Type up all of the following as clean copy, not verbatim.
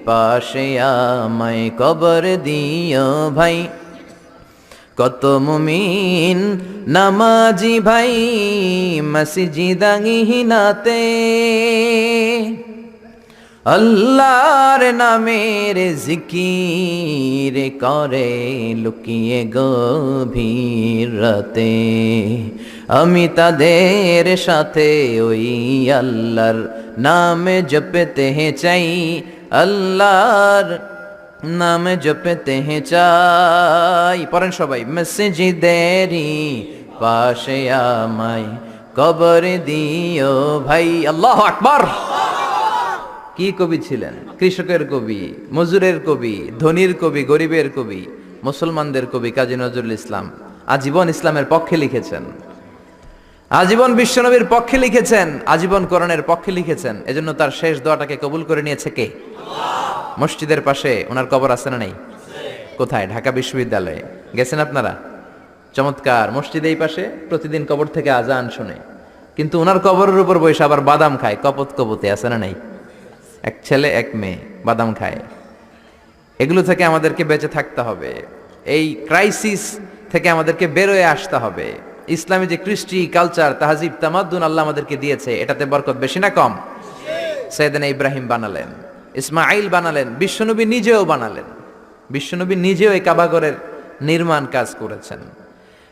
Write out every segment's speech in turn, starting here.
পাশে আমায় কবর দিও ভাই। কত মুমিন নামাজি ভাই মসজিদাঙ্গিনাতে আল্লাহর নামের জিকির করে লুকিয়ে গভীর রাতে। আমি তাদের সাথে ওই আল্লাহর নামে জপতে চাই, আল্লাহর নামে জপতে চাই। পড়েন সবাই, মসজিদেরি পাশে আমায় কবর দিও ভাই। আল্লাহু আকবার। কি কবি ছিলেন? কৃষকের কবি, মজুরের কবি, ধনীর কবি, গরিবের কবি, মুসলমানদের কবি কাজী নজরুল ইসলাম আজীবন ইসলামের পক্ষে লিখেছেন, আজীবন বিশ্বনবীর পক্ষে লিখেছেন, আজীবন কোরআনের পক্ষে লিখেছেন। এজন্য তার শেষ দোয়াটাকে কবুল করে নিয়েছে কে? আল্লাহ। মসজিদের পাশে ওনার কবর আছে না নেই? কোথায়? ঢাকা বিশ্ববিদ্যালয়ে। গেছেন আপনারা? চমৎকার মসজিদ এই পাশে, প্রতিদিন কবর থেকে আজান শুনে, কিন্তু ওনার কবরের উপর বসে আবার বাদাম খায়। কপত কবতে আছে না নেই? এক ছেলে এক মেয়ে বাদাম খায়। এগুলো থেকে আমাদেরকে বেঁচে থাকতে হবে। এই ক্রাইসিস থেকে আমাদেরকে বেরোয় আসতে হবে। ইসলামী যে কৃষ্টি কালচার তাহজিব তামাদ্দুন আল্লাহ আমাদেরকে দিয়েছে, এটাতে বরকত বেশি না কম? সৈয়দনা ইব্রাহিম বানালেন, ইসমাইল বানালেন, বিশ্বনবী নিজেও বানালেন। বিশ্বনবী নিজেও এই কাবাগরের নির্মাণ কাজ করেছেন।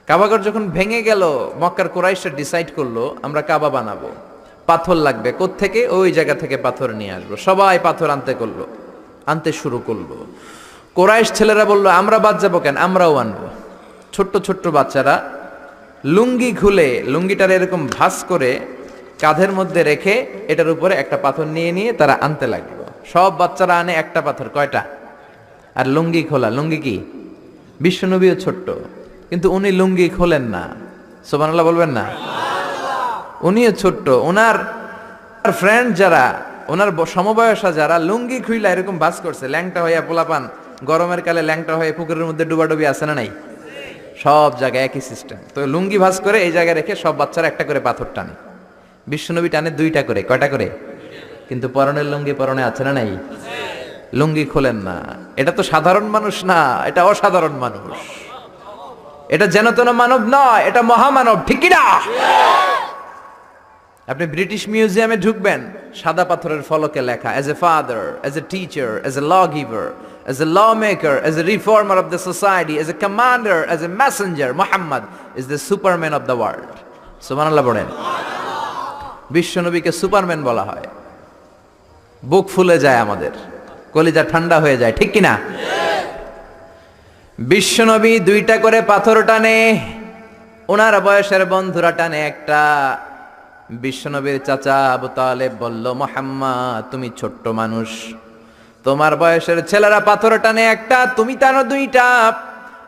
কাবাগর যখন ভেঙে গেল, মক্কার কুরাইশরা ডিসাইড করলো আমরা কাবা বানাবো। পাথর লাগবে, কোত্থেকে? ওই জায়গা থেকে পাথর নিয়ে আসবো। সবাই পাথর আনতে শুরু করলো। কুরাইশ ছেলেরা বললো আমরা বাদ যাবো কেন, আমরাও আনবো। ছোট্ট ছোট্ট বাচ্চারা লুঙ্গি খুলে, লুঙ্গিটার এরকম ভাঁজ করে কাঁধের মধ্যে রেখে এটার উপরে একটা পাথর নিয়ে নিয়ে তারা আনতে লাগলো। সব বাচ্চারা আনে একটা পাথর। কয়টা? আর লুঙ্গি খোলা। লুঙ্গি কি? বিশ্বনবীও ছোট্ট, কিন্তু উনি লুঙ্গি খোলেন না। সুবহানাল্লাহ বলবেন না? উনিও ছোট্ট। ওনার ফ্রেন্ড যারা, ওনার সমবয়সা যারা লুঙ্গি খুইলা এরকম ভাঁজ করছে, ল্যাংটা হইয়া পোলাপান গরমের কালে ল্যাংটা হয়ে পুকুরের মধ্যে ডুবাডুবি আছে না নাই? সব জায়গায় একই সিস্টেম। তো লুঙ্গি ভাঁজ করে এই জায়গায় রেখে সব বাচ্চারা একটা করে পাথর টানে। বিশ্বনবী টানে দুইটা করে। কয়টা করে? কিন্তু পরনের লুঙ্গি পরনে আছে না নাই? লুঙ্গি খোলেন না। এটা তো সাধারণ মানুষ না, এটা অসাধারণ মানুষ। এটা যেন তেন মানব নয়, এটা মহামানব। ঠিক কি না? আপনি ব্রিটিশ মিউজিয়ামে ঢুকবেন, সাদা পাথরের ফলকে লেখা, as a father, as a teacher, as a law giver, as a lawmaker, as a reformer of the society, as a commander, as a messenger, Muhammad is the superman of the world. সুবহানাল্লাহ বলেন। বিশ্বনবীকে Superman বলা হয়। বুক ফুলে যায় আমাদের, কলিজা ঠান্ডা হয়ে যায়। ঠিক কিনা? বিশ্বনবী দুইটা করে পাথর টানে, ওনার বয়সের বন্ধুরা টানে একটা। বিশ্বনবীর চাচা আবু তালেব বলল, মুহাম্মদ তুমি ছোট্ট মানুষ, তোমার বয়সের ছেলেরা পাথর টানে একটা, তুমি টানো দুইটা।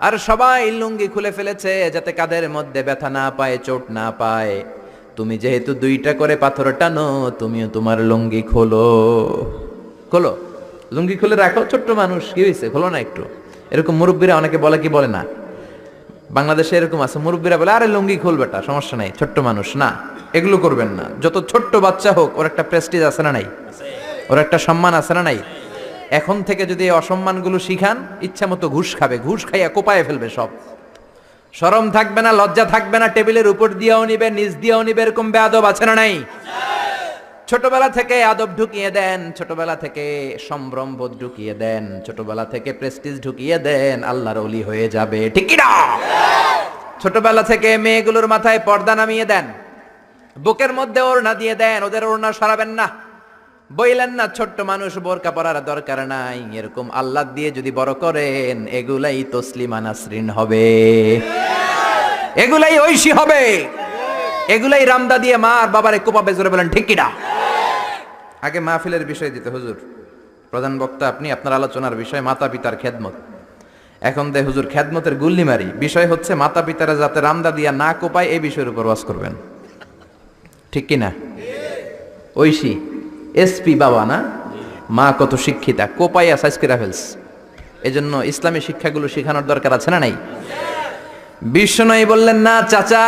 আর সবাই লুঙ্গি খুলে ফেলেছে যাতে কাঁধের মধ্যে ব্যথা না পায়, চোট না পায়। তুমি যেহেতু দুইটা করে পাথর টানো, তুমিও তোমার লুঙ্গি খোলো। খোলো, লুঙ্গি খুলে রাখো। ছোট্ট মানুষ, কি হয়েছে, খোলো না একটু। এরকম মুরব্বীরা অনেকে বলে কি বলে না? বাংলাদেশে এরকম আছে, মুরব্বীরা বলে আরে লুঙ্গি খুল বেটা, সমস্যা নাই, ছোট্ট মানুষ। না, এগুলো করবেন না। যত ছোট্ট বাচ্চা হোক, ওর একটা প্রেস্টিজ আছে না নাই? ওর একটা সম্মান আছে না নাই? এখন থেকে যদি এই অসম্মানগুলো শিখান, ইচ্ছা মতো ঘুষ খাবে, ঘুষ খাইয়া কোপায় ফেলবে সব। শরম থাকবে না, লজ্জা থাকবে না, টেবিলের উপর দিয়েও নিবে, নিচ দিয়েও নিবে। এরকম বেয়াদব আছে না নাই? ছোটবেলা থেকে আদব ঢুকিয়ে দেন, ছোটবেলা থেকে সম্ভ্রম বোধ ঢুকিয়ে দেন, ছোটবেলা থেকে প্রেস্টিজ ঢুকিয়ে দেন, আল্লাহর ওলি হয়ে যাবে। ঠিক কি না? ছোটবেলা থেকে মেয়েগুলোর মাথায় পর্দা নামিয়ে দেন, বুকের মধ্যে ওড়না দিয়ে দেন, ওদের ওড়না সরাবেন না। বইলেন না ছোট্ট মানুষ, বোরকা পরার দরকার নাই। এরকম আল্লাহ দিয়ে যদি বড় করেন, এগুলাই তসলিমা নাসরিন হবে, এগুলাই ঐশী হবে, এগুলাই রামদা দিয়ে মার বাবারে কোপাবে। জোরে বলেন ঠিক কি না? আগে মাহফিলের বিষয় দিতে হুজুর, প্রধান বক্তা আপনি, আপনার আলোচনার বিষয় মাতা পিতার খেদমত। এখন দে হুজুর খেদমতের গুল্লি মারি। বিষয় হচ্ছে মাতা পিতারা যাতে রামদা দিয়া না কোপায়, এই বিষয়ের উপর ওয়াজ করবেন। ঠিক কি না? ঐশী এসপি বাবা না, মা কত শিক্ষিতা, কোপাইয়া সাইজ করে ফেলস। এজন্য ইসলামী শিক্ষাগুলো শেখানোর দরকার আছে না নাই? বিশ্বনবী বললেন না চাচা,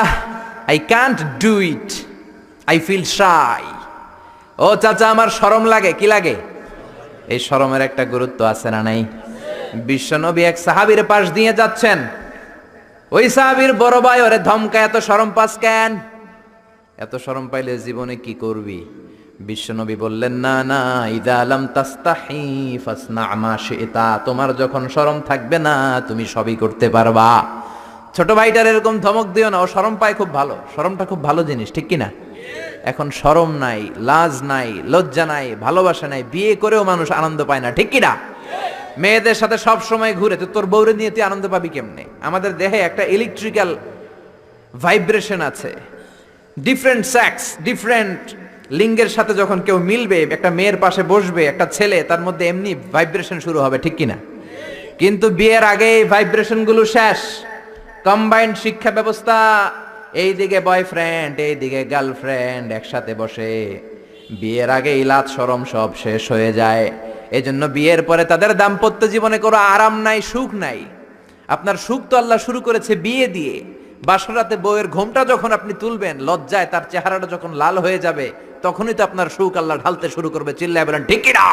I can't do it, I feel shy. ও চাচা আমার শরম লাগে। কি লাগে? এই শরমের একটা গুরুত্ব আছে না নাই? বিশ্বনবী এক সাহাবীর পাশ দিয়ে যাচ্ছেন, ওই সাহাবীর বড় ভাই ওরে ধমকা, এত শরম পাস কেন? এত শরম পাইলে জীবনে কি করবি? বিশ্বনবী বললেন, না না, ইদা লাম তাস্তাহি ফাসনা মা শিতা, তোমার যখন শরম থাকবে না তুমি সবই করতে পারবা। ছোট ভাইটার এরকম ধমক দিও না, ও শরম পায় খুব ভালো, শরমটা খুব ভালো জিনিস, ঠিক কি না? এখন শরম নাই, লাজ নাই, লজ্জা নাই, ভালোবাসা নাই, বিয়ে করেও মানুষ আনন্দ পায় না, ঠিক কি না? মেয়েদের সাথে সব সময় ঘুরে তো তোর বউরে নিয়ে তুই আনন্দ পাবি কেমনে? আমাদের দেহে একটা ইলেকট্রিক্যাল ভাইব্রেশন আছে, ডিফারেন্ট সেক্স, ডিফারেন্ট লিঙ্গের সাথে যখন কেউ মিলবে, একটা মেয়ের পাশে বসবে একটা ছেলে, তার মধ্যে এমনি ভাইব্রেশন শুরু হবে, ঠিক কিনা? কিন্তু বিয়ের আগে এই ভাইব্রেশন গুলো শেষ। কম্বাইন্ড শিক্ষা ব্যবস্থা, এইদিকে বয়ফ্রেন্ড এইদিকে গার্লফ্রেন্ড একসাথে বসে, বিয়ের আগে লাজ শরম সব শেষ হয়ে যায়। এজন্য বিয়ের পরে তাদের দাম্পত্য জীবনে কোনো আরাম নাই, সুখ নাই। আপনার সুখ তো আল্লাহ শুরু করেছে বিয়ে দিয়ে। বাসরাতে বউয়ের ঘোমটা যখন আপনি তুলবেন, লজ্জায় তার চেহারাটা যখন লাল হয়ে যাবে, তখনই তো আপনার সুখ আল্লাহ ঢালতে শুরু করবে। চিল্লায় বলেন ঠিক কি না?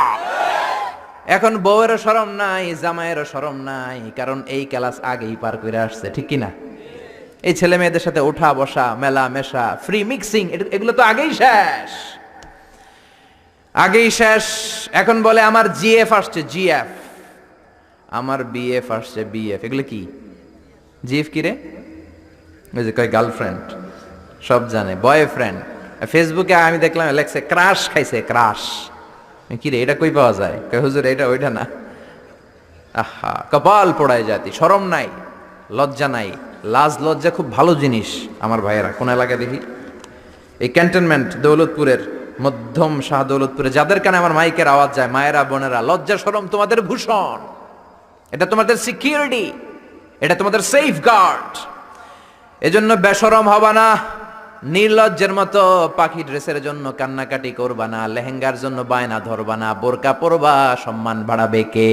এখন বউয়েরও শরম নাই, জামাইয়েরও শরম নাই, কারণ এই ক্লাস আগেই পার করে আসছে, ঠিক কি না? এই ছেলে মেয়েদের সাথে ওঠা বসা, মেলা মেশা, ফ্রি মিক্সিং, এগুলো তো আগেই শেষ, আগেই শেষ। এখন বলে আমার জিএফ আসছে, জিএফ, আমার বিএফ আসছে, বিএফ। এগুলো কি? জিএফ কি রে? ওই যে কয় গার্লফ্রেন্ড, সব জানে। বয়ফ্রেন্ড, ফেসবুকে আমি দেখলাম লেখছে ক্রাশ খাইছে, ক্রাশ। কি রে, এটা কই পাওয়া যায়? কয় হুজুর এটা ওইটা না। আহা, কপাল পোড়ায় জাতি, শরম নাই, লজ্জা নাই। লাজ লজ্জা খুব ভালো জিনিস আমার ভাইয়েরা। কোন এলাকা দেখি? এই ক্যান্টনমেন্ট দৌলতপুরের, মধ্যম শাহ দৌলতপুরে, যাদের কানে আমার মাইকের আওয়াজ যায়, মায়েরা বোনেরা, লজ্জা শরম তোমাদের ভূষণ, এটা তোমাদের সিকিউরিটি, এটা তোমাদের সেফ গার্ড। এজন্য বেশরম হবা না, নির্লজ্জের মতো পাখি ড্রেসের জন্য কান্নাকাটি করবা না, লেহেঙ্গার জন্য বায়না ধরবা না, বোরকা পরবা, সম্মান বাড়াবে কে?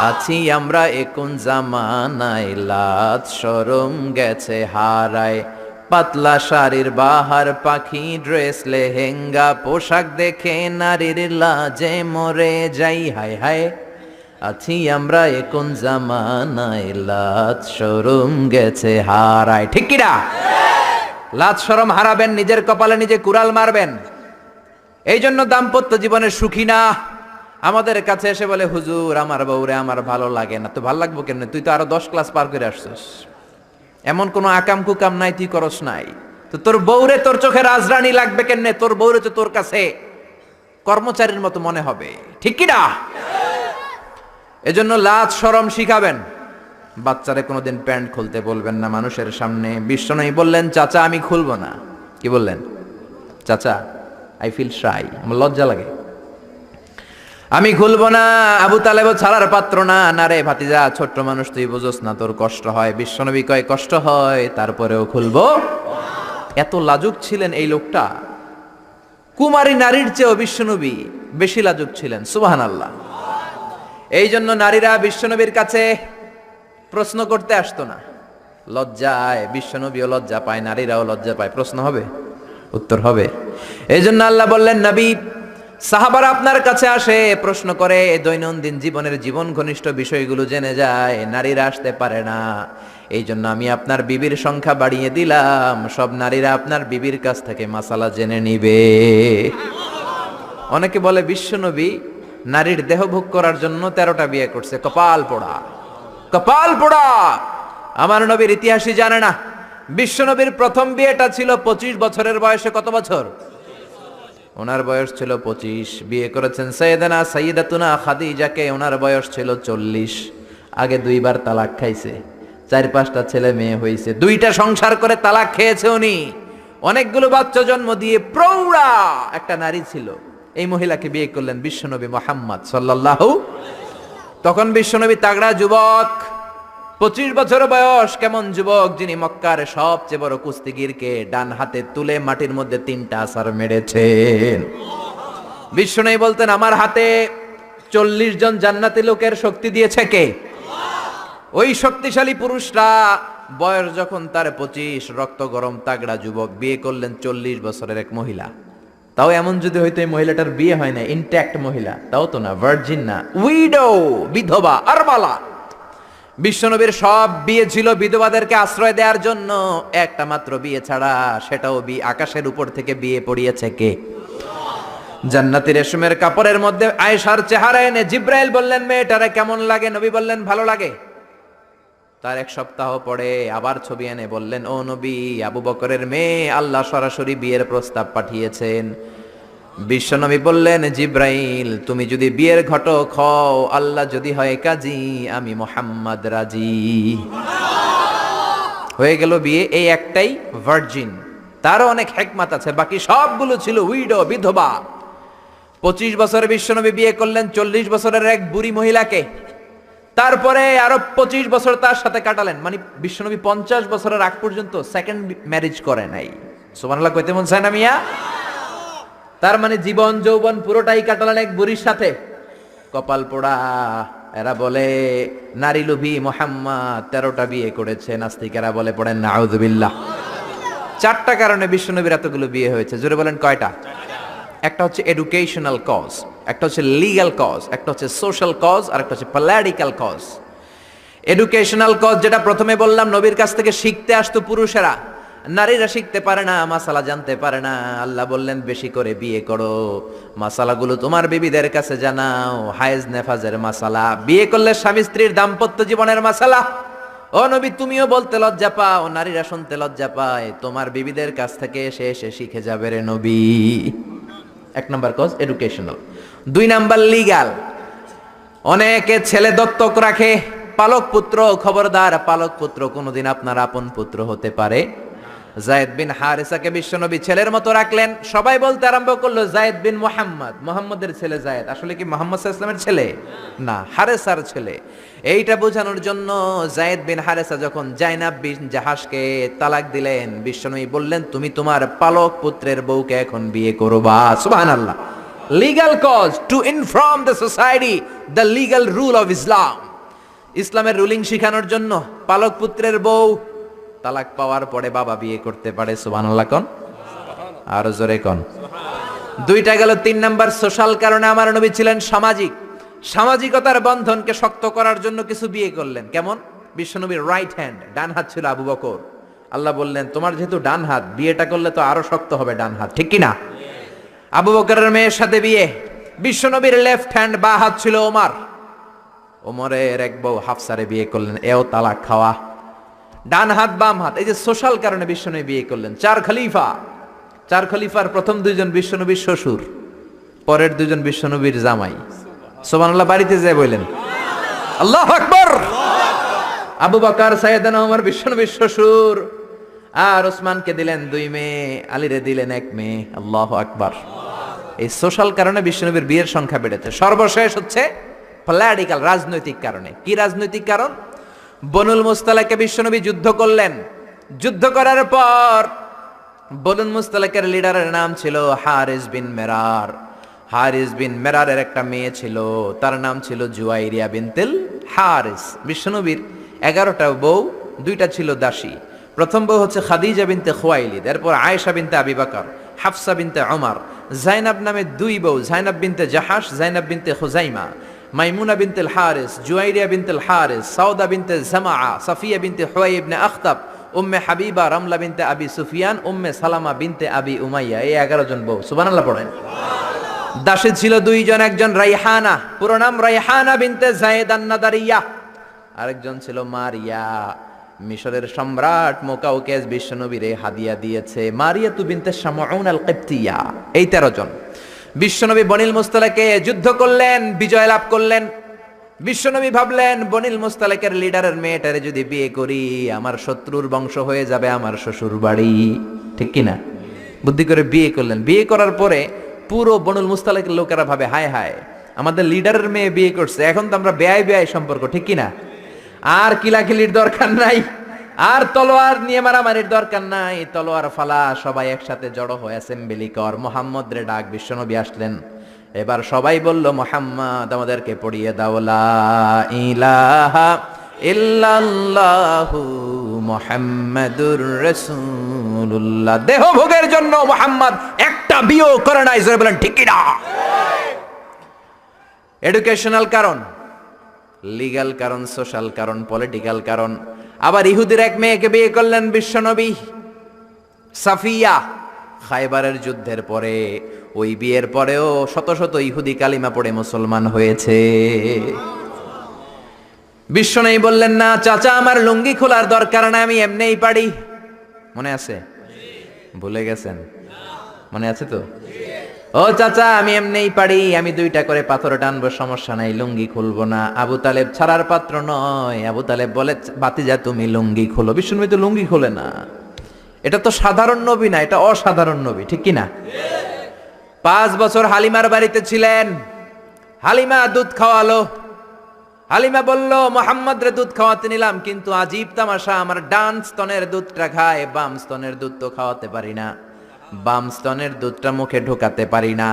আছি আমরা এখন জামানায়, লাজ শরম গেছে হারায়, পাতলা শাড়ির বাহার, পাখি ড্রেস, লেহেঙ্গা পোশাক দেখে নারীর লাজে মরে যাই, হায় হায়। আছি আমরা এখন জামানায়, লাজ শরম গেছে হারায়, ঠিক কিনা? লাজ শরম হারাবেন, নিজের কপালে নিজে কুড়াল মারবেন। এই জন্য দাম্পত্য জীবনে সুখী না। আমাদের কাছে এসে বলে, হুজুর আমার বউরে আমার ভালো লাগে না। তো ভালো লাগবো কেমনে? তুই তো আরো 10 ক্লাস পার করে আসছিস, এমন কোনো আকাম কুকাম নাই, তুই করস নাই। তো তোর বউরে তোর চোখে রাজরানী লাগবে কেমনে? তোর বউরে তো তোর কাছে কর্মচারীর মতো মনে হবে, ঠিক কি না? এজন্য লাজ শরম শিখাবেন। বাচ্চারে কোনোদিন প্যান্ট খুলতে বলবেন না মানুষের সামনে। বিশ্বনবী বললেন, চাচা আমি খুলবো না। কি বললেন? চাচা আই ফিল শাই, আমার লজ্জা লাগে, আমি খুলবো না। আবু তালেব ছাড়ার পাত্র না। না রে ভাতিজা, ছোট্ট মানুষ, তুই বুঝোস না, তোর কষ্ট হয়। বিশ্বনবী কয় কষ্ট হয়, তারপরেও খুলবো। এত লাজুক ছিলেন এই লোকটা। কুমারী নারীর চেয়েও বিশ্বনবী বেশি লাজুক ছিলেন, সুবহানাল্লাহ। এই জন্য নারীরা বিশ্বনবীর কাছে প্রশ্ন করতে আসতো না, লজ্জায়। বিশ্বনবীও লজ্জা পায়, নারীরাও লজ্জা পায়, প্রশ্ন হবে, উত্তর হবে। এই জন্য আল্লাহ বললেন, নবী সাহাবারা আপনার কাছে আসে, প্রশ্ন করে, দৈনন্দিন জীবনের জীবন ঘনিষ্ঠ বিষয়গুলো জেনে যায়, নারীরা আসতে পারে না। এই জন্য আমি আপনার বিবির সংখ্যা বাড়িয়ে দিলাম, সব নারীরা আপনার বিবির কাছ থেকে মাসালা জেনে নিবে। অনেকে বলে বিশ্বনবী নারীর দেহ ভোগ করার জন্য 13টা বিয়ে করছে। কপাল পোড়া, কপাল পোড়া। আমার নবীর ইতিহাসই জানে না। বিশ্বনবীর প্রথম বিয়েটা ছিল 25 বছরের বয়সে। কত বছর? ওনার বয়স ছিল 25। বিয়ে করেছেন সাইয়েদানা সাইয়্যিদাতুনা খাদিজাকে, ওনার বয়স ছিল 40। আগে 2বার তালাক খাইছে, 4-5টা ছেলে মেয়ে হয়েছে, 2টা সংসার করে তালাক খেয়েছে উনি। অনেকগুলো বাচ্চা জন্ম দিয়ে প্রৌঢ়া একটা নারী ছিল। এই মহিলাকে বিয়ে করলেন বিশ্বনবী মুহাম্মদ সাল্লাল্লাহু। তখন বিশ্বনবী তাগড়া যুবক, 25 বছর বয়স। কেমন যুবক? যিনি মক্কার সবচেয়ে বড় কুস্তিগিরকে ডান হাতে তুলে মাটির মধ্যে 3টা আছাড় মেরেছেন। বিশ্বনবী বলতেন, আমার হাতে 40 জন জান্নাতি লোকের শক্তি দিয়েছে কে? ওই শক্তিশালী পুরুষরা। বয়স যখন তার 25, রক্ত গরম তাগড়া যুবক বিয়ে করলেন 40 বছরের এক মহিলা। তাও এমন যদি হয়তো এই মহিলাটার বিয়ে হয় না, ইনট্যাক্ট মহিলা, তাও তো না, ভার্জিন না, উইডো, বিধবা, আরমালা। বিশ্বনবীর সব বিয়ে ছিল বিধবাদেরকে আশ্রয় দেওয়ার জন্য, একটা মাত্র বিয়ে ছাড়া, সেটাও আকাশের উপর থেকে বিয়ে পড়িয়েছে কে? জান্নাতি রেশমের কাপড়ের মধ্যে আয়েশার চেহারা এনে জিব্রাইল বললেন, মেয়েটারে কেমন লাগে? নবী বললেন, ভালো লাগে। তার এক সপ্তাহ পরে আবার ছবি এনে বললেন, ও নবী, আবু বকরের মেয়ে, আল্লাহ সরাসরি বিয়ের প্রস্তাব পাঠিয়েছেন। বিশ্বনবী বললেন, জিব্রাইল, তুমি যদি বিয়ের ঘটক হও, আল্লাহ যদি হয় কাজী, আমি মুহাম্মদ রাজি। হয়ে গেল বিয়ে, এই একটাই ভার্জিন। তারও অনেক হিকমত আছে, বাকি সবগুলো ছিল উইডো, বিধবা। 25 বছরে বিশ্বনবী বিয়ে করলেন 40 বছরের এক বুড়ি মহিলাকে। তারপরে আরো 25 বছর তার সাথে কাটালেন, মানে বিশ্বনবী 50 বছরের আগ পর্যন্ত সেকেন্ড ম্যারেজ করে নাই। সুবহানাল্লাহ কইতে মন চায় না মিয়া? তার মানে জীবন যৌবন পুরোটাই কাটালেন এক বুড়ির সাথে। কপাল পোড়া। এরা বলে নারী লোভী মুহাম্মদ 13টা বিয়ে করেছে, নাস্তিকেরা বলে পড়েন নাউযুবিল্লাহ। 4টা কারণে বিশ্বনবীর এতগুলো বিয়ে হয়েছে। জোরে বলেন কয়টা? একটা হচ্ছে এডুকেশনাল কজ, একটা হচ্ছে লিগ্যাল কজ, একটা হচ্ছে সোশ্যাল কজ, আর একটা হচ্ছে পলিটিক্যাল কজ। এডুকেশনাল কজ যেটা প্রথমে বললাম, নবীর কাছ থেকে শিখতে আসতো পুরুষেরা, নারীরা শিখতে পারে না, মাসালা জানতে পারে না। আল্লাহ বললেন, বেশি করে বিয়ে করো, মাসালাগুলো তোমার বিবিদের কাছে জানাও, হায়েজ নেফাজের মাসালা, বিয়ে করলে স্বামী স্ত্রীর দাম্পত্য জীবনের মাসালা। ও নবী, তুমিও বলতে লজ্জা পাও, নারীরা শুনতে লজ্জা পায়, তোমার বিবিদের কাছ থেকে এসে এসে শিখে যাবে রে নবী। 1 number cause educational. 2 number legal. অনেকে ছেলে দত্তক রাখে, পালক পুত্র, খবরদার, পালক পুত্র কোনোদিন আপনার আপন পুত্র হতে পারে। যায়েদ বিন হারেসাকে বিশ্বনবী ছেলের মতো রাখলেন। সবাই বলতে আরম্ভ করলো, যায়েদ বিন মুহাম্মদ, মুহাম্মদের ছেলে যায়েদ। আসলে কি মুহাম্মদ সাল্লাল্লাহু আলাইহি ওয়াসাল্লামের ছেলে? না, হারেসার ছেলে। এইটা বোঝানোর জন্য যায়েদ বিন হারেসা যখন জাইনাব বিন জাহাশকে তালাক দিলেন, বিশ্বনবী বললেন, তুমি তোমার পালক পুত্রের বউকে এখন বিয়ে করবা। সুবহানাল্লাহ। Legal cause, to inform the society the legal rule of Islam. ইসলামের রুলিং শিখানোর জন্য পালক পুত্রের বউ তালাক পাওয়ার পরে বাবা বিয়ে করতে পারে। সুবহানাল্লাহ কোন? আর জোরে কোন? 2টা গেল। 3 নাম্বার সোশ্যাল কারণে আমার নবী ছিলেন সামাজিক। সামাজিকতার বন্ধনকে শক্ত করার জন্য কিছু বিয়ে করলেন। কেমন? বিশ্বনবীর রাইট হ্যান্ড, ডান হাত ছিল আবু বকর। আল্লাহ বললেন, তোমার যেহেতু ডান হাত, বিয়েটা করলে তো আরো শক্ত হবে ডান হাত, ঠিক কি না? আবু বকরের মেয়ের সাথে বিয়ে। বিশ্বনবীর লেফট হ্যান্ড, বা হাত ছিল ওমর। ওমরের এক বউ হাফসারে বিয়ে করলেন, এও তালাক খাওয়া। ডান হাত বাম হাত, এই যে সোশ্যাল কারণে বিশ্বনবী বিয়ে করলেন। 4 খলিফা। 4 খলিফার প্রথম 2 জন বিশ্বনবীর শ্বশুর, পরের 2 জন বিশ্বনবীর জামাই। সুবহানাল্লাহ বাড়িতে যায় বললেন আল্লাহু আকবার। আবু বকর, সাইয়েদনা ওমর বিশ্বনবীর শ্বশুর, আর ওসমানকে দিলেন 2 মেয়ে, আলীরে দিলেন 1 মেয়ে। আল্লাহু আকবার। এই সোশ্যাল কারণে বিশ্বনবীর বিয়ের সংখ্যা বেড়েছে। সর্বশেষ হচ্ছে পলিটিক্যাল, রাজনৈতিক কারণে। কি রাজনৈতিক কারণ? বনুল মুস্তালাকে বিশ্বনবী যুদ্ধ করলেন। যুদ্ধ করার পর বনুল মুস্তালাকের লিডারের নাম ছিল হারিস বিন মেরার। হারিস বিন মেরারের একটা মেয়ে ছিল, তার নাম ছিল জুয়াইরিয়া বিনতুল হারিস। বিশ্বনবীর 11টা বউ, 2টা ছিল দাসী। প্রথম বউ হচ্ছে খাদিজা বিনতে খুয়াইলিদ, এরপর আয়েশা বিনতে আবি বকর, হাফসা বিনতে ওমর, জাইনাব নামে 2 বউ, জাইনাব বিনতে জাহাশ, জাইনাব বিনতে খুজাইমা, মাইমুনা বিনতুল হারিস, জুয়াইরিয়া বিনতুল হারিস, সাউদা বিনতে জামাআ, সাফিয়া বিনতে হুয়াই ইবনে আখতাব, উম্মে হাবিবা, রামলা বিনতে আবি সুফিয়ান, উম্মে সালামা বিনতে আবি উমাইয়া। এই 11 জন বউ। সুবহানাল্লাহ পড়েন। দাসী ছিল 2 জন, একজন রাইহানা, পুরো নাম রাইহানা বিনতে যায়েদ আন-নাদারিয়া, আরেকজন ছিল মারিয়া। মিশরের সম্রাট মুকাউকেস বিশ্বনবীরে হাদিয়া দিয়েছে। মারিয়া তু বিনতে শামউন আল কিবতিয়া। এই 13 জন। বিশ্বনবী বনিল মুস্তালাকে যুদ্ধ করলেন, বিজয় লাভ করলেন। বিশ্বনবী ভাবলেন, বনিল মুস্তালাকের লিডারের মেয়েটারে যদি বিয়ে করি, আমার শত্রুর বংশ হয়ে যাবে আমার শ্বশুর বাড়ি, ঠিক কিনা? বুদ্ধি করে বিয়ে করলেন। বিয়ে করার পরে পুরো বনুল মুস্তালাকের লোকেরা ভাবে, হায় হায়, আমাদের লিডারের মেয়ে বিয়ে করছে, এখন তো আমরা বেয়াই সম্পর্ক, ঠিক কিনা? আর কিলাকিলির দরকার নাই, আর তলোয়ার নিয়ে মারামারির দরকার নাই। তলোয়ার ফালা, সবাই একসাথে জড়ো হয়ে অ্যাসেম্বলি কর। মুহাম্মদ রে ডাক। বিশ্বনবী আসলেন। এবার সবাই বলল, মুহাম্মদ আমাদেরকে পড়িয়ে দাও লা ইলাহা ইল্লাল্লাহু মুহাম্মাদুর রাসূলুল্লাহ। দেহ ভোগের জন্য মুহাম্মদ একটা বিয়ে করে নাই, জোরে বলেন ঠিক কি না? এডুকেশনাল কারণ, লিগ্যাল কারণ, সোশ্যাল কারণ, পলিটিক্যাল কারণ। আবার ইহুদির এক মেয়েকে বিয়ে করলেন বিশ্বনবী, সাফিয়া। খায়বারের যুদ্ধের পরে ওই বিয়ের পরেও শত শত ইহুদি কালিমা পড়ে মুসলমান হয়েছে। বিশ্বনবী বললেন, না চাচা, আমার লুঙ্গি খোলার দরকার না, আমি এমনিই পারি। মনে আছে? ভুলে গেছেন? মনে আছে তো? ও চাচা, আমি এমনিই পারি, আমি 2টা করে পাথর টানবো, সমস্যা নাই, লুঙ্গি খুলবো না। আবু তালেব ছাড়ার পাত্র নয়। আবু তালেব বলে, ভাতিজা তুমি লুঙ্গি খোলো। বিশ্বনবী তো লুঙ্গি খোলে না। এটা তো সাধারণ নবী না, এটা অসাধারণ নবী, ঠিক কি না? 5 বছর হালিমার বাড়িতে ছিলেন। হালিমা দুধ খাওয়ালো। হালিমা বলল, মোহাম্মদ রে দুধ খাওয়াতে নিলাম, কিন্তু আজীব তামাশা, আমার ডান স্তনের দুধটা খায়, বাম স্তনের দুধ তো খাওয়াতে পারি না, বাম স্তনের দুধটা মুখে ঢোকাতে পারি না।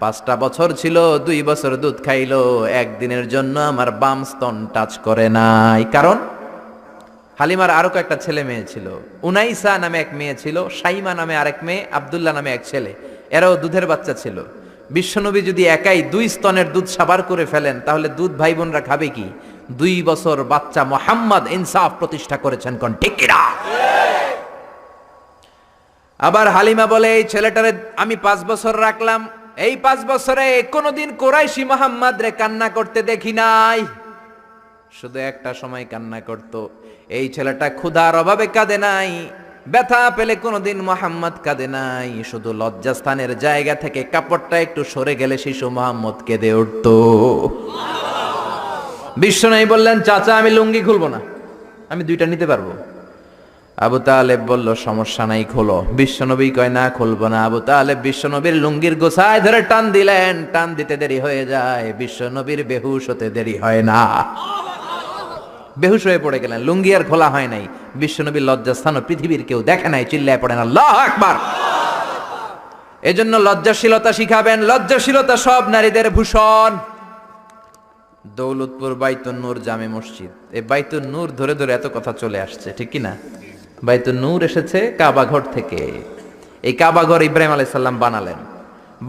5টা বছর ছিল, 2 বছর দুধ খাইলো, একদিনের জন্য আমার বাম স্তন টাচ করে নাই। কারণ হালিমার আরো কয়েকটা ছেলে মেয়ে ছিল। উনাইসা নামে এক মেয়ে ছিল, সাইমা নামে আরেক মেয়ে, আব্দুল্লাহ নামে এক ছেলে। এরাও দুধের বাচ্চা ছিল। বিশ্বনবী যদি একাই 2 স্তনের দুধ সাবার করে ফেলেন, তাহলে দুধ ভাই বোনরা খাবে কি? 2 বছর বাচ্চা মোহাম্মদ ইনসাফ প্রতিষ্ঠা করেছেন, কোন ঠিক কিনা? আবার হালিমা বলে, এই ছেলেটারে আমি 5 বছর রাখলাম, এই 5 বছরে কোনোদিন কোরাইশি মোহাম্মদ রে কান্না করতে দেখি নাই। শুধু একটা সময় কান্না করত। এই ছেলেটা ক্ষুধার অভাবে কাঁদে নাই, ব্যথা পেলে কোনোদিন মোহাম্মদ কাঁদে নাই, শুধু লজ্জাস্থানের জায়গা থেকে কাপড়টা একটু সরে গেলে শিশু মোহাম্মদ কেঁদে উঠত। বিশ্বনবী বললেন, চাচা আমি লুঙ্গি খুলবো না, আমি 2টা নিতে পারবো। আবু তালেব বলল, সমস্যা নাই, খোলো। বিশ্বনবী কয়, না খুলবো না। আবু তালেব বিশ্বনবীর লুঙ্গির গোছায় ধরে টান দিলেন। টান দিতে দেরি হয়ে যায়, বিশ্বনবীর বেহুশ হতে দেরি হয় না। বেহুশ হয়ে পড়ে গেলেন, লুঙ্গি আর খোলা হয় নাই। বিশ্বনবীর লজ্জাস্থানও পৃথিবীর কেউ দেখে নাই, চিল্লায় পড়েন আল্লাহু আকবার। এজন্য লজ্জাশীলতা শিখাবেন। লজ্জাশীলতা সব নারীদের ভূষণ। দৌলতপুর বাইতুন নূর জামে মসজিদ, এই বাইতুন নূর ধরে ধরে এত কথা চলে আসছে, ঠিক কি না? বাইতুন নূর এসেছে কাবা ঘর থেকে। এই কাবা ঘর ইব্রাহিম আলাইহিস সালাম বানালেন।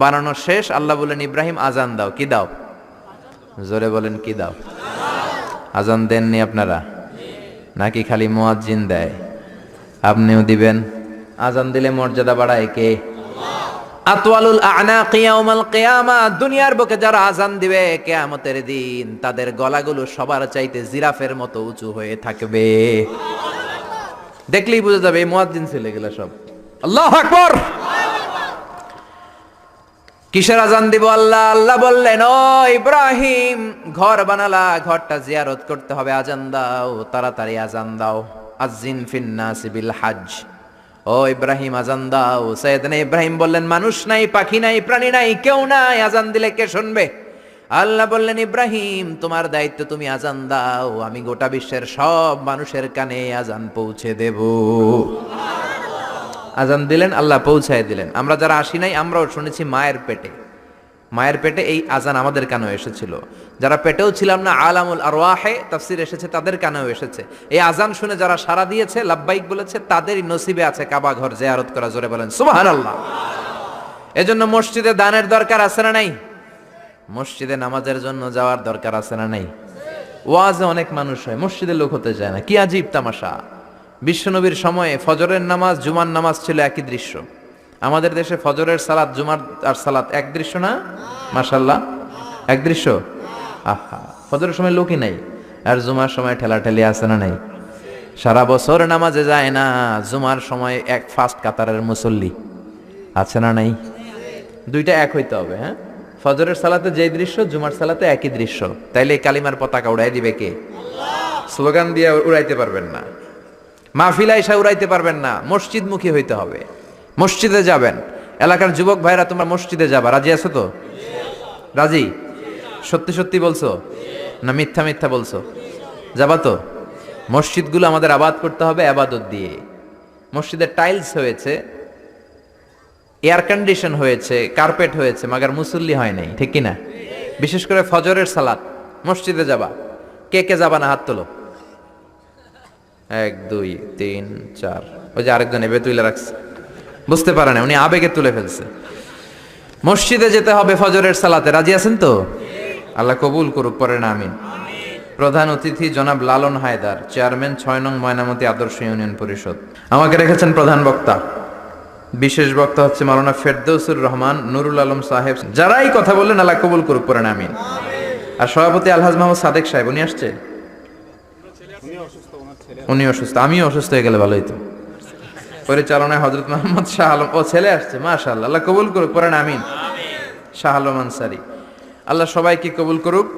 বানানো শেষ, আল্লাহ বলেন, ইব্রাহিম আজান দাও। কি দাও? জোরে বলেন, কি দাও? আজান দেননি আপনারা? নাকি খালি মুয়াজ্জিন দেয়? আপনিও দিবেন। আজান দিলে মর্যাদা বাড়ায় কে? আতওয়ালুল আ'নাকি ইয়াউমাল কিয়ামা। দুনিয়ার বুকে যারা আজান দিবে কিয়ামতের দিন, তাদের গলাগুলো সবার চাইতে জিরাফের মতো উঁচু হয়ে থাকবে। দেখলেই বোঝা যাবে এই মুয়াজ্জিন ছেলে গেলা সব। আল্লাহু আকবার। কিসের আজান দিব? আল্লাহ আল্লাহ বললেন, ও ইব্রাহিম, ঘর বানালা, ঘরটা জিয়ারত করতে হবে, আজান দাও, তাড়াতাড়ি আজান দাও। আযিন ফিন নাসি বিল হজ। ও ইব্রাহিম আজান দাও। সাইয়েদনা ইব্রাহিম বললেন, মানুষ নাই, পাখি নাই, প্রাণী নাই, কেউ নাই, আজান দিলে কে শুনবে? আল্লাহ বললেন, ইব্রাহিম তোমার দায়িত্ব, তুমি আজান দাও, আমি গোটা বিশ্বের সব মানুষের কানে আজান পৌঁছে দেব। আজান দিলেন, আল্লাহ পৌঁছায় দিলেন। আমরা যারা আসি নাই, আমরাও শুনেছি মায়ের পেটে। মায়ের পেটে এই আজান আমাদের কানেও এসেছিল। যারা পেটেও ছিলাম না, আলামুল আরওয়াহে তাফসীর এসেছে, তাদের কানেও এসেছে। এই আজান শুনে যারা সাড়া দিয়েছে, লাব্বাইক বলেছে, তাদেরই নসিবে আছে কাবা ঘর জিয়ারত করা। জোরে বলেন সুবহানাল্লাহ। এজন্য মসজিদে দানের দরকার আছে না নাই? মসজিদে নামাজের জন্য যাওয়ার দরকার আছে না নাই? ওয়াজে অনেক মানুষ হয়, মসজিদে লোক হতে চায় না। কি আজীব তামাশা! বিশ্বনবীর সময়ে ফজরের নামাজ, জুমার নামাজ ছিল একই দৃশ্য। আমাদের দেশে ফজরের সালাত, জুমার আর সালাত এক দৃশ্য না? মাশাআল্লাহ, এক দৃশ্য। আহা, ফজরের সময় লোকই নাই, আর জুমার সময় ঠেলাঠেলি আছে না নাই? সারা বছর নামাজে যায় না, জুমার সময় এক ফার্স্ট কাতারের মুসল্লি আছে না নাই? 2টা এক হইতে হবে। হ্যাঁ, ফজরের সালাতে যেই দৃশ্য, জুমার সালাতে একই দৃশ্য। তাইলে কালিমার পতাকা উড়াই দিবে কে? স্লোগান দিয়ে উড়াইতে পারবেন না, মাহফিলা এসে উড়াইতে পারবেন না। মসজিদমুখী হইতে হবে। মসজিদে যাবেন। এলাকার যুবক ভাইরা, তোমরা মসজিদে যাবা, রাজি আছো তো? রাজি? সত্যি সত্যি বলছো না মিথ্যা মিথ্যা বলছো? যাবা তো? মসজিদগুলো আমাদের আবাদ করতে হবে ইবাদত দিয়ে। মসজিদের টাইলস হয়েছে, এয়ার কন্ডিশন হয়েছে, কার্পেট হয়েছে, মাগার মুসল্লি হয় নাই, ঠিক কিনা? বিশেষ করে ফজরের সালাত মসজিদে যাবা। কে কে যাবা না হাত তোলো। 1 2 3 4, ওই যে আরেকজন এবে তুলে রাখছে, বুঝতে পারে না, উনি আবেগে তুলে ফেলছে। মসজিদে যেতে হবে ফজরের সালাতে, রাজি আছেন তো? আল্লাহ কবুল করুক, পড়েন আমিন। প্রধান অতিথি জনাব লালন হায়দার, চেয়ারম্যান 6 নং ময়নামতি আদর্শ ইউনিয়ন পরিষদ, আমাকে রেখেছেন প্রধান বক্তা। বিশেষ বক্তা হচ্ছে মাওলানা ফেরদৌসুর রহমান নুরুল আলম সাহেব। যারাই কথা বললেন আল্লাহ কবুল করুক, পড়েন আমিন। আর সভাপতি আলহাজ মোহাম্মদ সাদেক সাহেব, উনি আসছে? উনি অসুস্থ, আমিও অসুস্থ হয়ে গেলে ভালো হইতো। পরিচালনায় হযরত মোহাম্মদ শাহ আলম, ও ছেলে আসছে, মাশাআল্লাহ, আল্লাহ কবুল করুক, পড়েন আমিন। শাহ আলম আনসারী, আল্লাহ সবাইকে কবুল করুক।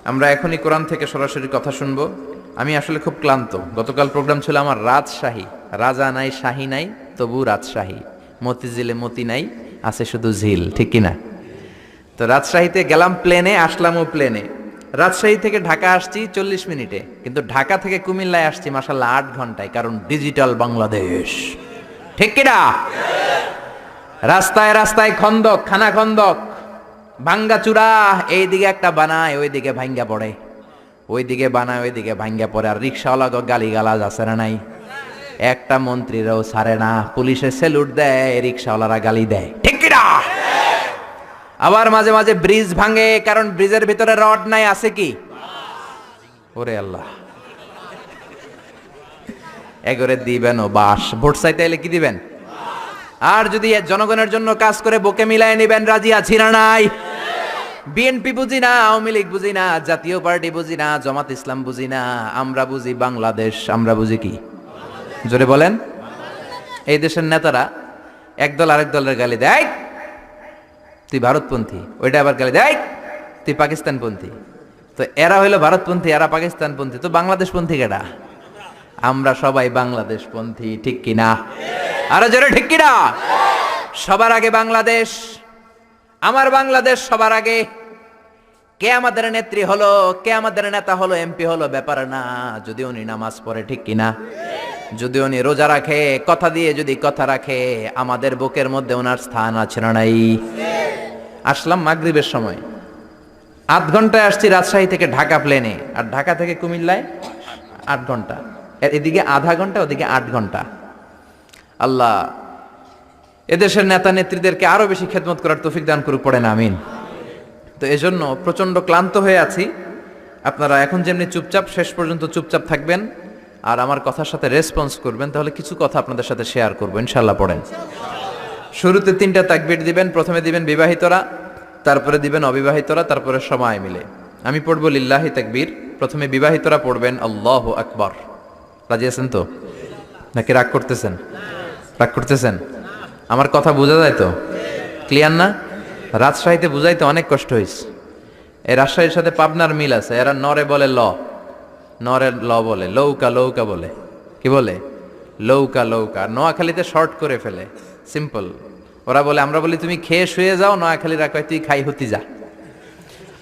আমরা এখনই কোরআন থেকে সরাসরি কথা শুনবো। আমি আসলে খুব ক্লান্ত। গতকাল প্রোগ্রাম ছিল আমার রাজশাহী, রাজা নাই শাহী নাই তবু রাজশাহী, মতিঝিলে মতি নাই আছে শুধু ঝিল, ঠিক কিনা? তো রাজশাহীতে গেলাম প্লেনে, আসলামও প্লেনে। রাজশাহী থেকে ঢাকা আসছি 40 মিনিটে, কিন্তু ঢাকা থেকে কুমিল্লায় আসছি মাশাআল্লাহ 8 ঘন্টায়, কারণ ডিজিটাল বাংলাদেশ, ঠিক কিনা? রাস্তায় রাস্তায় খন্দক, খানা খন্দক, ভাঙ্গা চূড়া, এইদিকে একটা বানায় ওইদিকে ভাঙ্গা পড়ে, ওইদিকে বানায় ওইদিকে ভাঙ্গা পড়ে। আর রিক্সাওয়ালা গালি গালাজ আছে না নাই? একটা মন্ত্রীরাও ছাড়ে না, পুলিশে স্যালুট দেয়, রিক্সাওয়ালারা গালি দেয়, ঠিক কিনা? আবার মাঝে মাঝে ব্রিজ ভাঙে, কারণ ব্রিজের ভিতরে রড নাই, আছে কি? ওরে আল্লাহ, এগরে দিবেন ও বাস, ভোট চাইতে এলে কি দিবেন? আর যদি জনগণের জন্য কাজ করে বুকে মিলায় নিবেন, রাজি আছি না নাই? বিএনপি বুঝি না, আওয়ামী লীগ বুঝি না, জাতীয় পার্টি বুঝি না, জামাত ইসলাম বুঝি না, আমরা বুঝি বাংলাদেশ। আমরা বুঝি কি? জোরে বলেন। এই দেশের নেতারা একদল আরেক দলের গালি দেয়, তুই ভারতপন্থী, ওইটা আবার গালি দেয়, তুই পাকিস্তানপন্থী। তো এরা হইলো ভারতপন্থী, এরা পাকিস্তানপন্থী, তো বাংলাদেশপন্থী কেডা? আমরা সবাই বাংলাদেশপন্থী, ঠিক কিনা? আরো জোরে ঠিক কিনা? সবার আগে বাংলাদেশ, আমার বাংলাদেশ সবার আগে। কে আমাদের নেত্রী হলো, কে আমাদের নেতা হলো, এমপি হলো, ব্যাপার না, যদি উনি নামাজ পড়ে, ঠিক কিনা? যদি উনি রোজা রাখে, কথা দিয়ে যদি কথা রাখে, আমাদের বুকের মধ্যে ওনার স্থান আছে না নাই? আসলাম মাগরিবের সময়, 8 ঘন্টায় আসছি রাজশাহী থেকে ঢাকা প্লেনে, আর ঢাকা থেকে কুমিল্লায় 8 ঘন্টা, এদিকে আধা ঘন্টা, ওদিকে 8 ঘন্টা। আল্লাহ এদেশের নেতা নেত্রীদেরকে আরো বেশি খেদমত করার তৌফিক দান করুক, পড়েন আমিন। তো এজন্য প্রচন্ড ক্লান্ত হয়ে আছি। আপনারা এখন যেমনি চুপচাপ, শেষ পর্যন্ত চুপচাপ থাকবেন আর আমার কথার সাথে রেসপন্স করবেন, তাহলে কিছু কথা আপনাদের সাথে শেয়ার করবো ইনশাআল্লাহ। পড়েন। শুরুতে 3টা তাকবীর দিবেন, প্রথমে দিবেন বিবাহিতরা, তারপরে দিবেন অবিবাহিতরা, তারপরে সবাই মিলে। আমি পড়বো লিল্লাহি তাকবীর, প্রথমে বিবাহিতরা পড়বেন আল্লাহু আকবার। রাজি আছেন তো? নাকি রাগ করতেছেন? রাগ করতেছেন? আমার কথা বোঝা যায় তো? ক্লিয়ার না? রাজশাহীতে বুঝাইতে অনেক কষ্ট হয়েছে। এই রাজশাহীর সাথে পাবনার মিল আছে। এরা নরে বলে ল, নরে ল বলে, লৌকা লৌকা বলে, কি বলে? লৌকা লৌকা। নোয়াখালীতে শর্ট করে ফেলে, সিম্পল। ওরা বলে, আমরা বলি তুমি খেয়ে শুয়ে যাও, নোয়াখালীরা কয় তুই খাই হতি যা।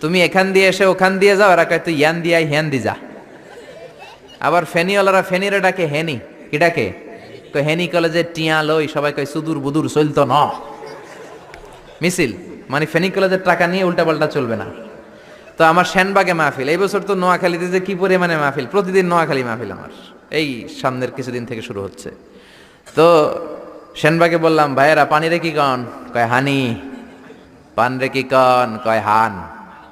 তুমি এখান দিয়ে এসে ওখান দিয়ে যাও, এরা কয় তুই ইয়ান দিয়ে হ্যান দি যা। আবার ফেনিওয়ালারা ফেনিরে ডাকে হেনি, কি ডাকে? হেনি কলেজে টিয়া লই, সবাই কয় সুদূর বুদুর চলতো ন মিছিল, মানে ফেনী কলেজের টাকা নিয়ে উল্টাপাল্টা চলবে না। তো আমার সেনবাগে মাহফিল, এই বছর তো নোয়াখালীতে যে কি পরিমাণে মাহফিল, প্রতিদিন নোয়াখালী মাহফিল আমার এই সামনের কিছুদিন থেকে শুরু হচ্ছে। তো সেনবাগে বললাম, ভাইয়েরা পানি রে কি কন? কয় হানি। পান রে কি কন? কয় হান।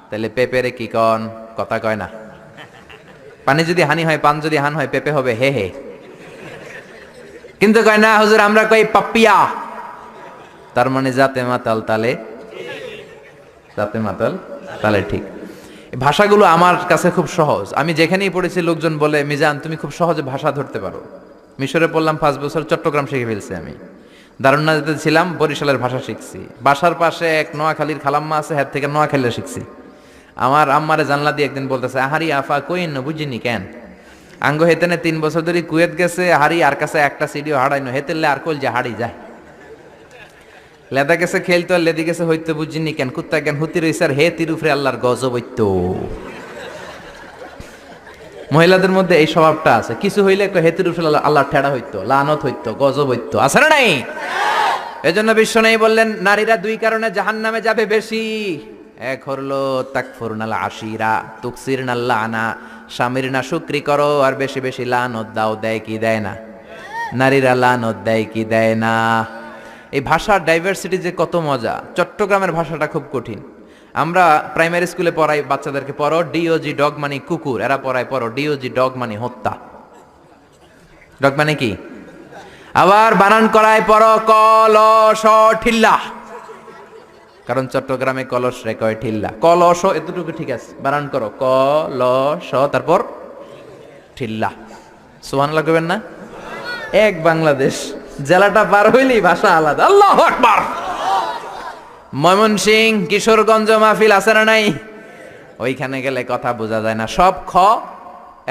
তাহলে পেঁপে রে কি কন? কথা কয় না। পানি যদি হানি হয়, পান যদি হান হয়, পেঁপে হবে হে হে। কিন্তু কয় না হুজুর, আমরা কই পাপ্পিয়া। তার মানে যাতে মাতাল তালে, যাতে মাতাল তালে ঠিক। ভাষাগুলো আমার কাছে খুব সহজ। আমি যেখানেই পড়েছি লোকজন বলে, মিজান তুমি খুব সহজে ভাষা ধরতে পারো। মিশরে পড়লাম 5 বছর, চট্টগ্রাম শিখে ফেলছি আমি। দারুন্নাতে ছিলাম, বরিশালের ভাষা শিখছি। বাসার পাশে এক নোয়াখালীর খালাম্মা আছে, হ্যাঁ থেকে নোয়াখালীরা শিখছি। আমার আম্মারে জানলা দিয়ে একদিন বলতেছে, আহারি আফা কইন বুঝিনি কেন আঙ্গ হেতেনে 3 বছর ধরে কুয়েত গেছে, হারি আর কাছে একটা সিডিও হারাইনো, হেতেলে আর কইল যে হাড়ি যায়। লেদা গেছে খেলতো, আর লেদি গেছে হইতো বুঝিনি কেন, কুত্তা জ্ঞান হুতি রইছে, আর হে তিরুফরে আল্লাহর গজব হইতো। মহিলাদের মধ্যে এই স্বভাবটা আছে, কিছু হইলে একটা হেতির উপরে আল্লাহর ঠেড়া হইতো, লানত হইতো, গজব হইতো, আছে না নাই? এজন্য বিশ্ব নেই বললেন, নারীরা 2 কারণে জাহান্নামে যাবে বেশি। এক হলো তাকফুরনাল আশিরা তুকসিরনাল লানা, স্বামীর না শুকরি করো আর বেশি বেশি লানত দাও, দেয় কি দেয় না? নারীরা লানত দেয় কি দেয় না? এই ভাষার ডাইভার্সিটি যে কত মজা। চট্টগ্রামের ভাষাটা খুব কঠিন। আমরা প্রাইমারি স্কুলে পড়াই বাচ্চাদেরকে, পড়ো ডিওজি ডগ মানে কুকুর, এরা পড়ায় পড়ো ডিওজি ডগ মানে হত্যা। ডগ মানে কি? আবার বানান করায় পড়ো কলস ঠিল্লা, কারণ চট্টগ্রামে কলস রে কয় ঠিল্লা। কলস এতটুকু ঠিক আছে, বানান করো কলস তারপর ঠিল্লা। সুবহানাল্লাহ কইবেন না? এক বাংলাদেশ, জেলাটা পার হইলেই ভাষা আলাদা। আল্লাহু আকবার। ময়মনসিংহ কিশোরগঞ্জ মাহফিল আছে না নাই? ওইখানে গেলে কথা বোঝা যায় না, সব খ,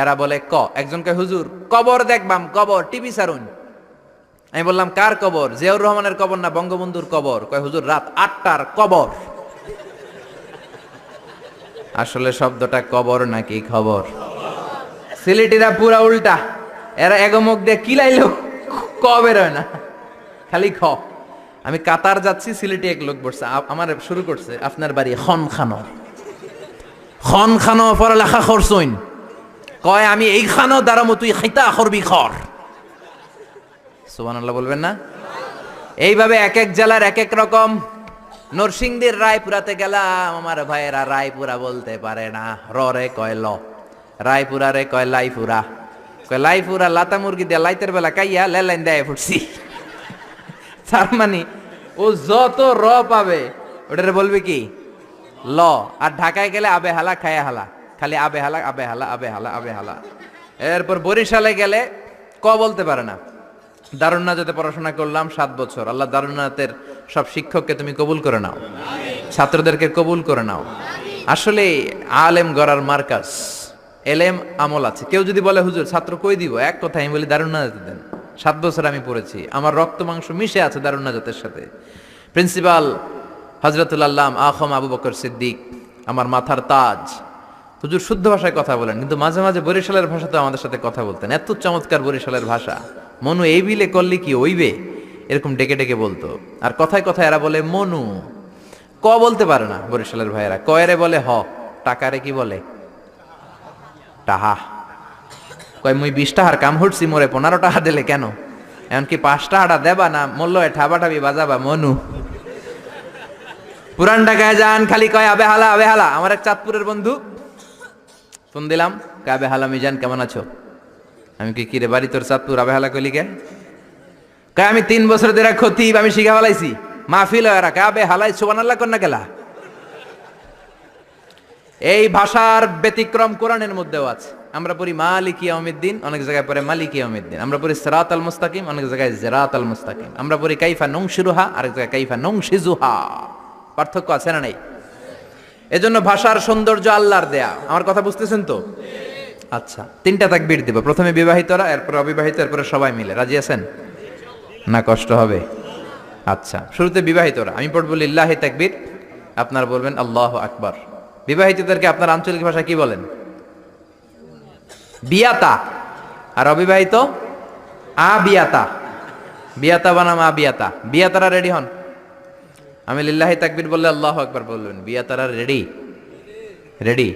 এরা বলে ক। একজন কয় হুজুর কবর দেখবাম, কবর টিভি সারুন। আমি বললাম কার কবর? জিয়াউর রহমানের কবর না বঙ্গবন্ধুর কবর? কয় হুজুর রাত 8টার কবর। আসলে শব্দটা কবর নাকি খবর? সিলেটিরা পুরা উল্টা, এরা এগমুখ দিয়ে কিলাইলো ক বের হয় না, খালি খ। আমি কাতার যাচ্ছি, সিলেটি এক লোক বসছে, আমার শুরু করছে আপনার বাড়ি খন খানো, খন খানো পড়ালেখা করছইন? কয় আমি এই খানো দাঁড়ামো, তুই খাইতা করবি খর। সুবহানাল্লাহ বলবেন না? এইভাবে এক এক জেলার এক এক রকম। নরসিংদীর রায়পুরাতে গেলাম, আমার ভাইয়েরা রায়পুরা বলতে পারে না, র রে কয় ল, রায়পুরা রে কয় লাইপুরা, কয় লাইপুরা লাতা মুরগি দিয়ে লাইতের বেলা কাইয়া লেলাইন দেয় ফুটছি। তার মানে ও যত র পাবে ওটারে বলবে কি ল। আর ঢাকায় গেলে আবে হালা খায়া হালা, খালি আবে হালা আবে হালা আবে হালা আবে হালা। এরপর বরিশালে গেলে ক বলতে পারে না। দারুন্নাজাতে পড়াশোনা করলাম 7 বছর। আল্লাহ দারুন্নাতের সব শিক্ষককে তুমি কবুল করে নাও, ছাত্রদেরকে কবুল করে নাও। আসলে আলেম গড়ার মার্কাজ, এলেম আমল আছে। কেউ যদি বলে হুজুর ছাত্র কই দিব, এক কথা আমি বলি দারুন্নাজাতে দেন। 7 বছর আমি পড়েছি, আমার রক্ত মাংস মিশে আছে দারুন্নাজাতের সাথে। প্রিন্সিপাল হযরতুল আল্লাম আখম আবু বকর সিদ্দিক আমার মাথার তাজ। হুজুর শুদ্ধ ভাষায় কথা বলেন, কিন্তু মাঝে মাঝে বরিশালের ভাষাতে আমাদের সাথে কথা বলতেন। এত চমৎকার বরিশালের ভাষা, মনু এই বিলে করলে কি ওইবে, এরকম ডেকে ডেকে বলতো। আর কথায় কথায় এরা বলে মনু, ক বলতে পারে না বরিশালের ভাইয়েরা। কয়রে বলে হ, টাকারে কি বলে টাহা। কয় মুই 20 টাকার কাম হচ্ছি, মোরে 15 টাকা দিলে কেন? এমনকি 5 টাকাটা দেবা না, মূল্য ঠাবা ঠাবি বাজাবা মনু। পুরান ঢাকায় যান, খালি কয় আবে হালা আবে হালা। আমার এক চাঁদপুরের বন্ধু, ফোন দিলাম, আবে হালা মিজান কেমন আছো? আমি কি রে বাড়ি তোর চাঁদপুর, আবে হালা কইলি কে? কয় আমি 3 বছর ধরে খতিব, আমি শিখা ফেলাইছি, মাহফিল হয় রাখা আবে হালাই সুবহানাল্লাহ কর না গেলা। এই ভাষার ব্যতিক্রম কোরআনের মধ্যেও আছে। আমরা পড়ি মালিকি ইয়াউমিদ্দিন, অনেক জায়গায় পড়ে মালিকি ইয়াউমিদ্দিন। আমরা পড়ি সিরাতাল মুস্তাকিম, অনেক জায়গায় জিরাতাল মুস্তাকিম। আমরা পড়ি কাইফা নংশিরুহা, আরেক জায়গায় কাইফা নংশিজুহা। পার্থক্য আছে না নাই? এজন্য ভাষার সৌন্দর্য আল্লাহর দেয়া। আমার কথা বুঝতেছেন তো? আচ্ছা, 3টা তাকবীর দিব। প্রথমে বিবাহিতরা, এরপর অবিবাহিত, এরপরে সবাই মিলে। রাজি আছেন না? কষ্ট হবে? আচ্ছা, শুরুতে বিবাহিতরা। আমি পড়ব লিল্লাহি তাকবীর, আপনারা বলবেন আল্লাহু আকবার। বিবাহিতদেরকে আপনার আঞ্চলিক ভাষা কি বলেন? বিয়াতা। আর অবিবাহিত আবিয়াতা। বিয়াতা বানাম আবিয়াতা। বিয়াতারা রেডি হন। আমি লিল্লাহি তাকবীর বললে আল্লাহু আকবার বলবেন। বিয়াতারা রেডি? রেডি?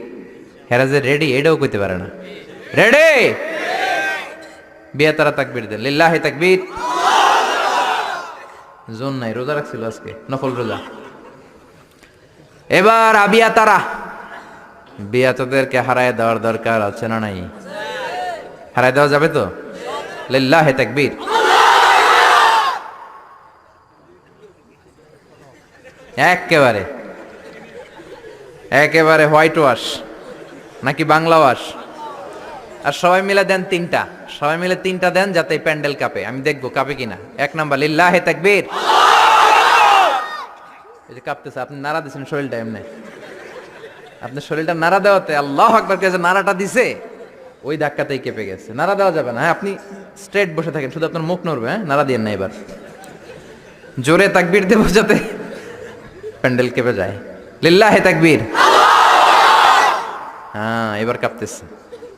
হেরা যে রেডি এটাও কইতে পারে না। রেডি? বিয়াতারা তাকবীর দেন। লিল্লাহি তাকবীর। জোন নাই, রোজা রাখছিল আজকে, নফল রোজা। এবার আবিয়াতারা। বিয়াতাদেরকে হারায় দেওয়ার দরকার আছে না নাই? হারায় দেওয়া যাবে তো? লিল্লাহি তাকবীর। একেবারে একেবারে হোয়াইট ওয়াশ নাকি বাংলা ওয়াশ? আর সবাই মিলে দেন 3টা। সবাই মিলে 3টা দেন, যাতে প্যান্ডেল কাঁপে। আমি দেখবো কাঁপে কিনা। 1 নাম্বার লিল্লাহি তাকবীর। এই যে কাঁপতেছে, আপনি নাড়া দিচ্ছেন শরীরটা এমনি। আপনার শরীরটা নাড়া দেওয়াতে আল্লাহু আকবার কে যে নাড়াটা দিছে, ওই ধাক্কাতেই কেঁপে গেছে। নাড়া দেওয়া যাবে না। হ্যাঁ, আপনি স্ট্রেট বসে থাকেন, শুধু আপনার মুখ নড়বে। হ্যাঁ, নাড়া দিয়েন না। এবার জোরে তাকবীর দেব যাতে প্যান্ডেল কেঁপে যায়। লিল্লাহি তাকবীর। হ্যাঁ, এবার কাঁপতেছে।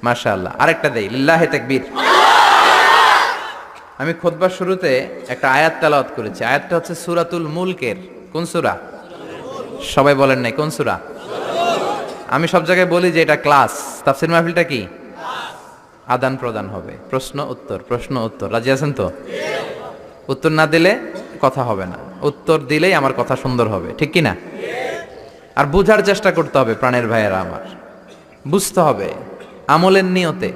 মাশাআল্লাহ। আরেকটা দেই, লিল্লাহি তাকবীর। আমি খুতবার শুরুতে একটা আয়াত তেলাওয়াত করেছি। আয়াতটা হচ্ছে সূরাতুল মুলকের। কোন সূরা? সবাই বলেন নাই কোন সূরা? আমি সব জায়গায় বলি যে এটা ক্লাস, তাফসীর মাহফিলটা কি আদান প্রদান হবে, প্রশ্ন উত্তর প্রশ্ন উত্তর। রাজি আছেন তো? উত্তর না দিলে কথা হবে না, উত্তর দিলেই আমার কথা সুন্দর হবে, ঠিক কি না? আর বুঝার চেষ্টা করতে হবে প্রাণের ভাইয়েরা আমার, বুঝতে হবে আমলের নিয়তে।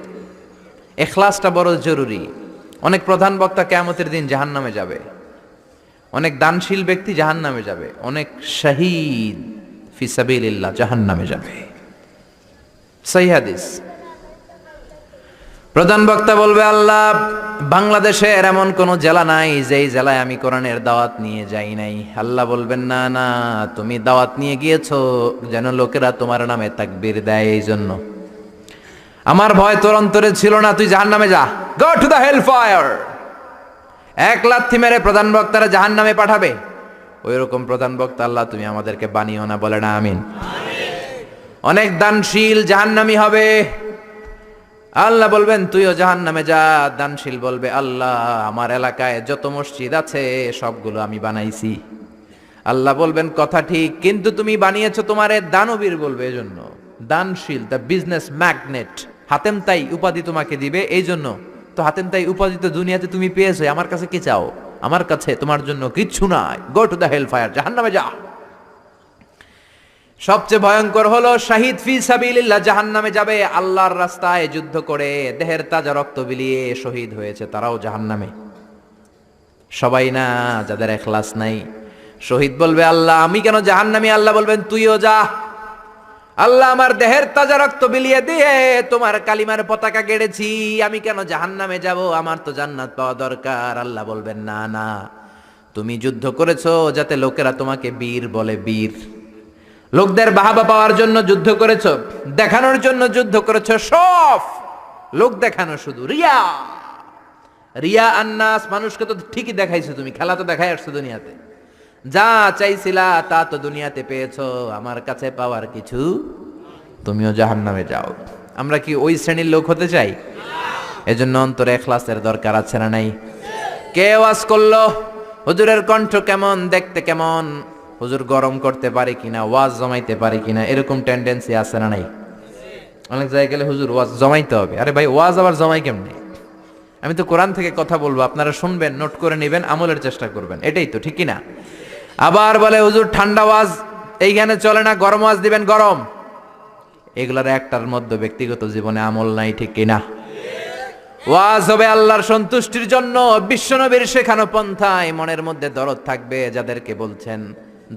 ইখলাসটা বড় জরুরি। অনেক প্রধান বক্তা কিয়ামতের দিন জাহান্নামে যাবে, অনেক দানশীল ব্যক্তি জাহান্নামে যাবে, অনেক শহীদ ফি সাবিলিল্লাহ জাহান্নামে যাবে। সহিহ হাদিস। প্রধান বক্তা বলবে, আল্লাহ, বাংলাদেশের এমন কোন জেলা নাই যেই জেলায় আমি কোরআনের দাওয়াত নিয়ে যাই নাই। আল্লাহ বলবেন, না না, তুমি দাওয়াত নিয়ে গিয়েছো যেন লোকেরা তোমার নামে তাকবীর দেয়, এই জন্য। আমার ভয় তোর অন্তরে ছিল না, তুই জাহান্নামে যা, go to the hell fire. এক লাথি মেরে প্রধান বক্তারা জাহান্নামে পাঠাবে। ওই রকম প্রধান বক্তা আল্লাহ তুমি আমাদেরকে বানিও না, বলে না আমিন। অনেক দানশীল জাহান্নামী হবে, আল্লাহ বলবেন তুইও জাহান্নামে যা। দানশীল বলবে, আল্লাহ, আমার এলাকায় যত মসজিদ আছে সবগুলো আমি বানাইছি। আল্লাহ বলবেন, কথা ঠিক, কিন্তু তুমি বানিয়েছো তোমারে দানবীর বলবে, এজন্য। দানশীল, দ্য বিজনেস ম্যাগনেট, হাতেম তাই উপাধি তোমাকে দিবে, এই জন্য। তো হাতেম তাই উপাধি তো দুনিয়াতে তুমি পেয়েছো, আমার কাছে কি চাও? আমার কাছে তোমার জন্য কিচ্ছু নাই, go to the hell fire, জাহান্নামে যা। সবচেয়ে ভয়ঙ্কর হলো শাহিদ ফি সাবিলিল্লাহ, জাহান্নামে যাবে। আল্লাহর রাস্তায় যুদ্ধ করে দেহের তাজা রক্ত বিলিয়ে শহীদ হয়েছে, তারাও জাহান্নামে। সবাই না, যাদের ইখলাস নাই। শহীদ বলবে, আল্লাহ, আমি কেন জাহান্নামী? আল্লাহ বলবেন, তুইও যা। আল্লাহ, আমার দেহের তাজা রক্ত বিলিয়ে দিয়ে তোমার কালিমার পতাকা গেড়েছি, আমি কেন জাহান্নামে যাব? আমার তো জান্নাত পাওয়া দরকার। আল্লাহ বলবেন, না না, তুমি যুদ্ধ করেছো যাতে লোকেরা তোমাকে বীর বলে, বীর। লোকদের বাহাবা পাওয়ার জন্য যুদ্ধ করেছো, দেখানোর জন্য যুদ্ধ করেছো, সব লোক দেখানো, শুধু রিয়া। রিয়া আন্নাস, মানুষকে তো ঠিকই দেখাইছো তুমি, খেলা তো দেখাই আসছো দুনিয়াতে। যা চাইছিলা তা তো দুনিয়াতে পেয়েছো, আমার কাছে পাওয়ার কিছু, তুমিও জাহান্নামে যাও। আমরা কি ওই শ্রেণীর লোক হতে চাই? এজন্য অন্তরে ইখলাসের দরকার আছে না নাই? কে ওয়াজ করলো, হুজুরের কণ্ঠ কেমন, দেখতে কেমন, হুজুর গরম করতে পারে কিনা, ওয়াজ জমাইতে পারে কিনা, এরকম টেন্ডেন্সি আছে না নাই? অনেক জায়গায় গেলে হুজুর ওয়াজ জমাইতে হবে। আরে ভাই, ওয়াজ আবার জমাই কেমনে? আমি তো কোরআন থেকে কথা বলবো, আপনারা শুনবেন, নোট করে নেবেন, আমলের চেষ্টা করবেন, এটাই তো, ঠিক কিনা? আবার বলে হুজুর ঠান্ডা ওয়াজ এইখানে চলে না, গরম ওয়াজ দিবেন, গরম। এগুলার একটার মধ্যে ব্যক্তিগত জীবনে আমল নাই, ঠিক কিনা? ওয়াজ হবে আল্লাহর সন্তুষ্টির জন্য, বিশ্বনবীর শেখানো পন্থায়। মনের মধ্যে দরদ থাকবে, যাদেরকে বলছেন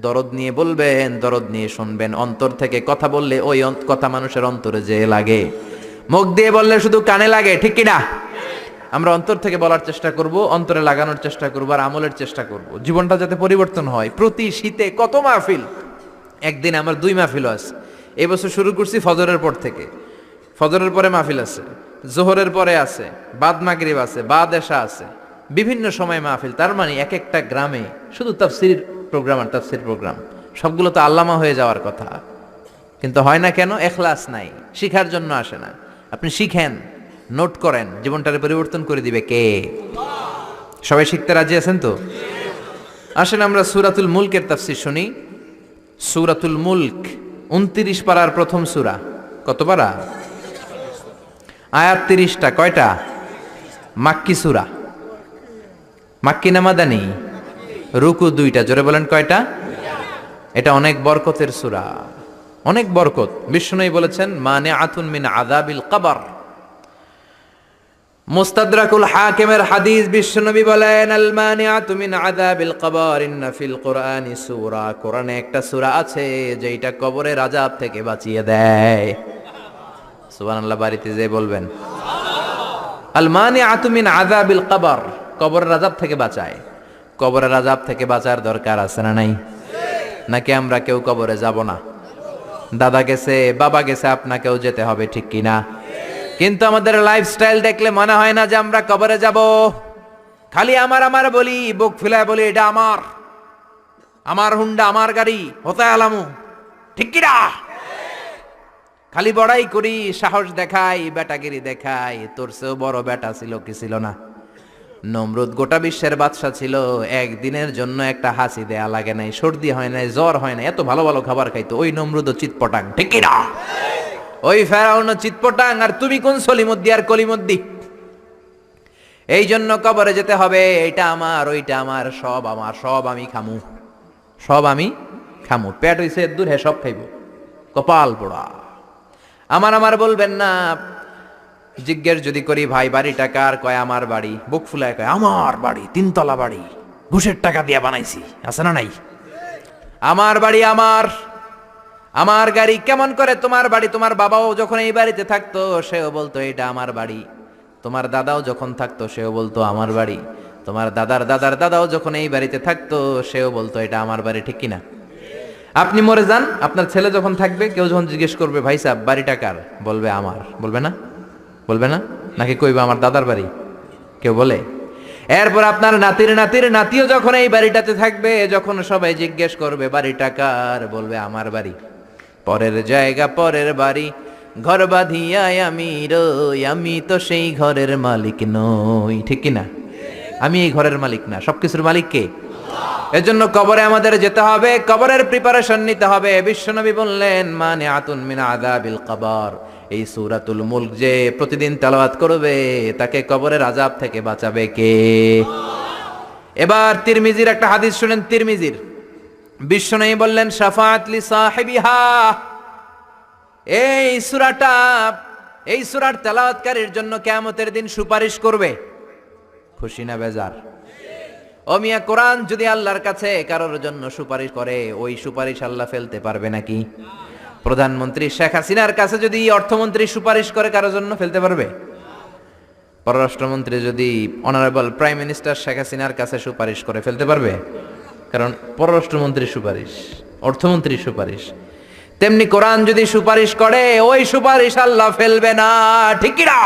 দরদ নিয়ে বলবেন, দরদ নিয়ে শুনবেন। অন্তর থেকে কথা বললে ওই কথা মানুষের অন্তরে যে লাগে, মুখ দিয়ে বললে শুধু কানে লাগে, ঠিক কিনা? আমরা অন্তর থেকে বলার চেষ্টা করব, অন্তরে লাগানোর চেষ্টা করব, আর আমলের চেষ্টা করব, জীবনটা যাতে পরিবর্তন হয়। প্রতি শীতে কত মাহফিল, একদিন আমার 2 মাহফিল আছে। এবছর শুরু করছি ফজরের পর থেকে, ফজরের পরে মাহফিল আছে, জোহরের পরে আছে, বাদ মাগরিব আছে, বাদ এশা আছে, বিভিন্ন সময় মাহফিল। তার মানে এক একটা গ্রামে শুধু তাফসীর প্রোগ্রাম আর তাফসীর প্রোগ্রাম। সবগুলো তো আল্লামা হয়ে যাওয়ার কথা, কিন্তু হয় না কেন? ইখলাস নাই, শিখার জন্য আসে না। আপনি শিখেন, নোট করেন, জীবনটারে পরিবর্তন করে দিবে কে? সবাই শিখতে রাজি আছেন তো? আসেন আমরা সূরাতুল মুলকের তাফসীর শুনি। সূরাতুল মুলক 29 পারার প্রথম সূরা। কত পারা? আয়াত 30টা। কয়টা? মাক্কি সূরা। মাক্কি না মাদানী? রুকু 2টা। জোরে বলেন, কয়টা? এটা অনেক বরকতের সূরা, অনেক বরকত। বিষ্ণুই বলেছেন, মানিআতুন মিন আযাবিল কবর। মুস্তাদরাকুল হাকিমের হাদিস, বিশ্বনবী বলেন, আল মানিআতু মিন আযাবিল কবর ইন্না ফিল কুরআনি সূরা। কোরআনে একটা সূরা আছে যেটা কবরের আযাব থেকে বাঁচিয়ে দেয়। সুবহানাল্লাহ, বাড়িতে যে বলবেন আল মানিআতু মিন আযাবিল কবর, কবরের আযাব থেকে বাঁচায়। কবরের আযাব থেকে বাঁচার দরকার আছে না নাই? নাকি আমরা কেউ কবরে যাব না? দাদা গেছে, বাবা গেছে, আপনাকেও যেতে হবে, ঠিক কিনা? কিন্তু আমাদের লাইফস্টাইল দেখলে মনে হয় না যে আমরা কবরে যাব। খালি আমার আমার বলি, বুক ফুলায় বলি, এটা আমার, আমার হুন্ডা, আমার গাড়ি, হতে আলামু, ঠিক কিনা? খালি বড়াই করি, সাহস দেখাই, বেটাগিরি দেখাই। তোর চেয়েও বড় বেটা ছিল কি ছিল না? নমরুদ গোটা বিশ্বের বাদশা ছিল, একদিনের জন্য একটা হাসি দেয়া লাগে নাই, সর্দি হয় নাই, জ্বর হয় নাই, এত ভালো ভালো খাবার খাইতো। ওই নমরুদও চিৎপটাং, ঠিক কি না? ওই ফেরাউনও চিৎপটাং, আর তুমি কোন সলিমুদ্দি আর কলিমুদ্দি? এই জন্য কবরে যেতে হবে, এটা আমার ওইটা আমার, সব আমার, সব আমি খামু, সব আমি খামু। পেট হইছে দূর, হ্যাঁ সব খাইব, কপাল পোড়া। আমার আমার বলবেন না। জিজ্ঞেস যদি করি ভাই বাড়িটা কার, কয় আমার বাড়ি। বুক ফুলায় কয় আমার বাড়ি, 3 তলা বাড়ি, ঘুষের টাকা দিয়ে বানাইছি, আছে না নাই? আমার বাড়ি আমার, আমার গাড়ি। কেমন করে তোমার বাড়ি? তোমার বাবাও যখন এই বাড়িতে থাকতো সেও বলতো এটা আমার বাড়ি, তোমার দাদাও যখন থাকতো সেও বলতো আমার বাড়ি, তোমার দাদার দাদার দাদাও যখন এই বাড়িতে থাকতো সেও বলতো এটা আমার বাড়ি, ঠিক কিনা? আপনি মরে যান, আপনার ছেলে যখন থাকবে, কেউ যখন জিজ্ঞেস করবে ভাই সাহেব বাড়িটা কার, বলবে আমার। বলবে না? বলবে না? নাকি কইবে আমার দাদার বাড়ি? কেউ বলে? এরপর আপনার নাতির নাতির নাতিও যখন এই বাড়িটাতে থাকবে, যখন সবাই জিজ্ঞেস করবে বাড়িটা কার, বলবে আমার বাড়ি। পরের জায়গা পরের বাড়ি, ঘর বাঁধিয়ায় আমি রই, আমি তো সেই ঘরের মালিক নই, ঠিক কিনা? আমি এই ঘরের মালিক না, সবকিছুর মালিক কে? এজন্য কবরে আমাদের যেতে হবে, কবরের প্রিপারেশন নিতে হবে। বিশ্বনবী বললেন মানে আতুন মিন আযাবিল কবর, এই সূরাতুল মুলক যে প্রতিদিন তেলাওয়াত করবে তাকে কবরের আযাব থেকে বাঁচাবে কে? এবার তিরমিজির একটা হাদিস শুনেন। তিরমিজির বিশ্বনবী বললেন শাফাআত লি সাহিবিহা, এই সূরাটা, এই সূরার তেলাওয়াতকারীর জন্য কিয়ামতের দিন সুপারিশ করবে। খুশি না বেজার? ও মিয়া, কোরআন যদি আল্লাহর কাছে কারোর জন্য সুপারিশ করে, ওই সুপারিশ আল্লাহ ফেলতে পারবে নাকি? প্রধানমন্ত্রী শেখ হাসিনার কাছে যদি অর্থমন্ত্রী সুপারিশ করে, কারোর জন্য ফেলতে পারবে? পররাষ্ট্রমন্ত্রী যদি অনারেবল প্রাইম মিনিস্টার শেখ হাসিনার কাছে সুপারিশ করে, ফেলতে পারবে? কারণ পররাষ্ট্রমন্ত্রীর সুপারিশ, অর্থমন্ত্রীর সুপারিশ। তেমনি কোরআন যদি সুপারিশ করে, ওই সুপারিশ আল্লাহ ফেলবে না, ঠিক কি না?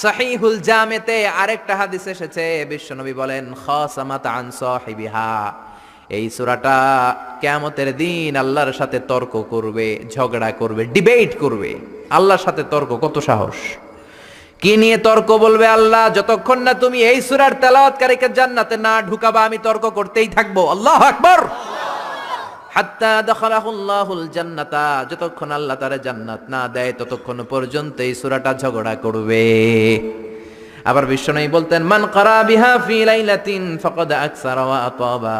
সহিহুল জামেতে আরেকটা হাদিস এসেছে, বিশ্বনবী বলেন খাসামাত আন সাহিবিহা, এই সূরাটা কিয়ামতের দিন আল্লাহর সাথে তর্ক করবে, ঝগড়া করবে, ডিবেট করবে। আল্লাহর সাথে তর্ক, কত সাহস! কি নিয়ে তর্ক বলবে আল্লাহ? যতক্ষণ না তুমি এই সূরার তেলাওয়াতকারীকে জান্নাতে না ঢুকাবা, আমি তর্ক করতেই থাকবো। আল্লাহু আকবার। হাত্তা দাখালাহুল্লাহুল জান্নাতা, যতক্ষণ আল্লাহ তারে জান্নাত না দেয় ততক্ষণ পর্যন্ত এই সূরাটা ঝগড়া করবে। আবার বিশ্বনবী বলতেন মান ক্বারা বিহা ফি লাইলাতিন ফাকাদ আকসারা ওয়া আতাবা,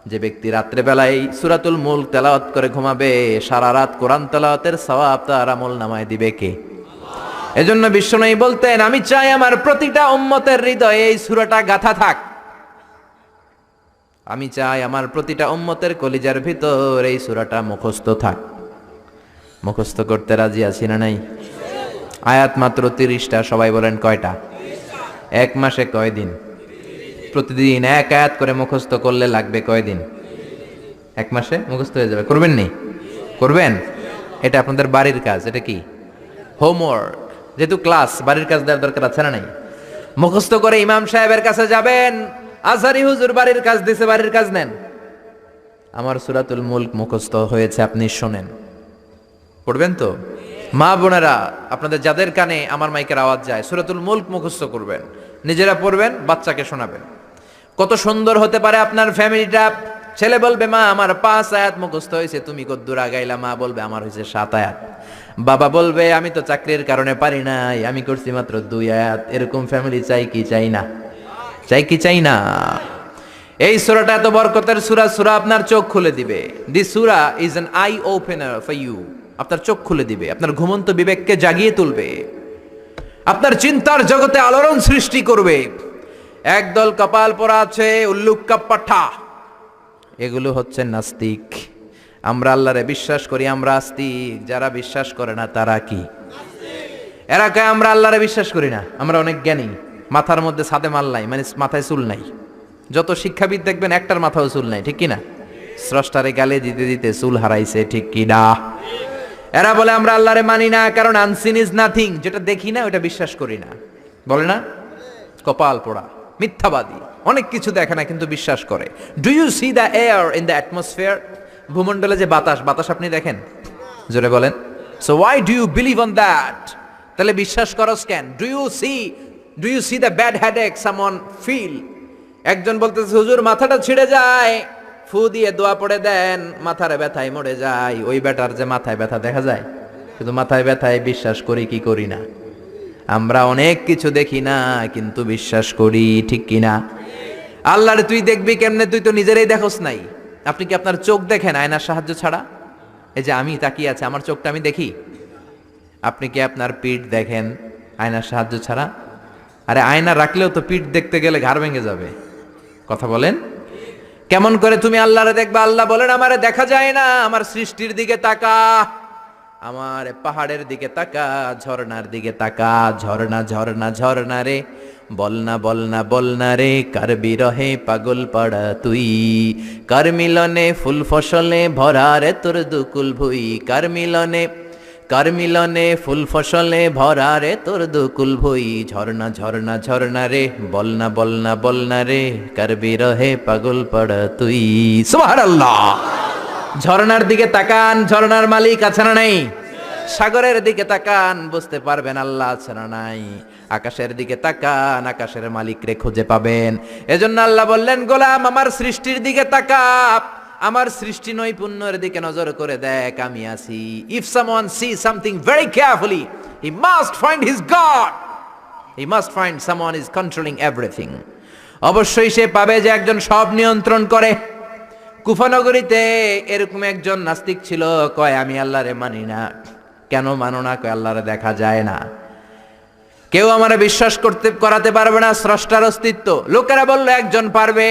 যে ব্যক্তি রাত্রে বেলায় সূরাতুল মুলক তেলাওয়াত করে ঘুমাবে, সারা রাত কোরআন তেলাওয়াতের সওয়াব তার আমলনামায় দিবে কে? এজন্য বিশ্বনবী বলতেন আমি চাই আমার প্রতিটা উম্মতের হৃদয়ে এই সূরাটা গাঁথা থাক, আমি চাই আমার প্রতিটা উম্মতের কলিজার ভিতর এই সূরাটা মুখস্থ থাক। মুখস্থ করতে রাজি আছি না নাই? আয়াত মাত্র 30টা, সবাই বলেন কয়টা? এক মাসে কয় দিন? প্রতিদিন এক আয়াত করে মুখস্থ করলে লাগবে কয় দিন? এক মাসে মুখস্থ হয়ে যাবে। করবেন নি? করবেন? এটা আপনাদের বাড়ির কাজ। এটা কি? হোমওয়ার্ক। যেহেতু ক্লাস, বাড়ির কাজ দেওয়ার দরকার আছে না নাই? মুখস্থ করে ইমাম সাহেবের কাছে যাবেন, আজহারি হুজুর বাড়ির কাজ দিছে, বাড়ির কাজ নেন। আমার সূরাতুল মুলক মুখস্থ হয়েছে, আপনি শোনেন। পড়বেন তো? মা বোনেরা, আপনাদের যাদের কানে আমার মাইকের আওয়াজ যায়, সূরাতুল মুলক মুখস্থ করবেন, নিজেরা পড়বেন, বাচ্চাকে শোনাবেন। কত সুন্দর হতে পারে আপনার ফ্যামিলিটা। ছেলে বলবে মা আমার 5 আয়াত মুখস্থ হয়েছে, তুমি কদ্দুর আগাইলা? মা বলবে আমার হয়েছে 7 আয়াত। বাবা বলবে আমি তো চাকরির কারণে পারি নাই, আমি করছি মাত্র 2 আয়াত। এরকম ফ্যামিলি চাই কি চাই না? চাই কি চাই না? এই সূরাটা এত বরকতের সূরা, সূরা আপনার চোখ খুলে দিবে। দিস সূরা is an eye opener for you. আপনার চোখ খুলে দিবে, আপনার ঘুমন্ত বিবেককে জাগিয়ে তুলবে, আপনার চিন্তার জগতে আলোড়ন সৃষ্টি করবে। একদল কপাল পরা আছে উল্লুক্কা পাঠা, এগুলো হচ্ছে নাস্তিক। আমরা আল্লাহরে বিশ্বাস করি, আমরা আস্তিক। যারা বিশ্বাস করে না তারা কি? এরা কয় আমরা আল্লাহরে বিশ্বাস করি না, আমরা অনেক জ্ঞানী, মাথার মধ্যে ছাদে মাল নাই, মানে মাথায় চুল নাই। যত শিক্ষাবিদ দেখবেন একটার মাথাও চুল নাই, ঠিক কিনা? স্রষ্টারে গালে দিতে দিতে চুল হারাইছে, ঠিক কিনা? এরা বলে আমরা আল্লাহরে মানি না, কারণ আনসিন ইজ নাথিং, যেটা দেখি না ওটা বিশ্বাস করি না, বলে না? কপাল পোড়া, মিথ্যাবাদী। অনেক কিছু দেখে না কিন্তু বিশ্বাস করে। Do you see the air in the atmosphere? ভূমণ্ডলে যে বাতাস, বাতাস আপনি দেখেন? জোরে বলেন। So why do you believe on that? তাহলে বিশ্বাস করস কেন? Do you see do you see the bad headache someone feel? একজন বলতেছে হুজুর মাথাটা ছিঁড়ে যায়, ফু দিয়ে দোয়া পড়ে দেন, মাথার ব্যথায় মরে যায়। ওই বেটার যে মাথায় ব্যথা দেখা যায়, কিন্তু মাথায় ব্যথায় বিশ্বাস করি কি করি না? আমরা অনেক কিছু দেখি না কিন্তু বিশ্বাস করি, ঠিক কিনা? আল্লাহরে তুই দেখবি কেমনে? তুই তো নিজেরাই দেখোস নাই। আপনি কি আপনার চোখ দেখেন আয়নার সাহায্য ছাড়া? এই যে আমি তাকিয়ে আছি, আমার চোখটা আমি দেখি। আপনি কি আপনার পিঠ দেখেন আয়নার সাহায্য ছাড়া? আরে আয়না রাখলেও তো পিঠ দেখতে গেলে ঘাড় ভেঙে যাবে। কথা বলেন। কেমন করে তুমি আল্লাহরে দেখবা? আল্লাহ বলেন আমারে দেখা যায় না, আমার সৃষ্টির দিকে তাকা, আমার পাহাড়ের দিকে তাকা, ঝর্ণার দিকে তাকা। ঝর্ণা ঝর্ণা ঝর্ণা রে, বলনা বলনা বলনা রে, কার বিরহে পাগল পাড়া তুই, কার মিলনে ফুল ফসলে ভরা রে তোর দুকুল ভুই, কার মিলনে ফুল ফসলে ভরা রে তোর দুকুল ভুই। ঝর্ণা ঝর্ণা ঝর্ণা রে, বলনা বলনা বলনা রে, কার বিরহে পাগল পাড়া তুই। সুবহানাল্লাহ। ঝর্ণার দিকে তাকান, ঝর্ণার মালিক আছে না নাই? সাগরের দিকে তাকান, বুঝতে পারবেন আল্লাহ আছে না নাই? আকাশের দিকে তাকান, আকাশের মালিক রে খুঁজে পাবেন। এজন্য আল্লাহ বললেন গোলাম আমার সৃষ্টির দিকে তাকা, আমার সৃষ্টি নৈপুণ্যের দিকে নজর করে দেখ, আমি আছি। If someone see something very carefully, he must find his god, he must find someone is controlling everything. অবশ্যই সে পাবে যে একজন সব নিয়ন্ত্রণ করে। কুফানগরীতে এরকম একজন নাস্তিক ছিল, কয় আমি আল্লাহরে মানি না। কেন মানো না? কয় আল্লাহরে দেখা যায় না, কেউ আমারে বিশ্বাস করাতে পারবে না স্রষ্টার অস্তিত্ব। লোকেরা বলল একজন পারবে।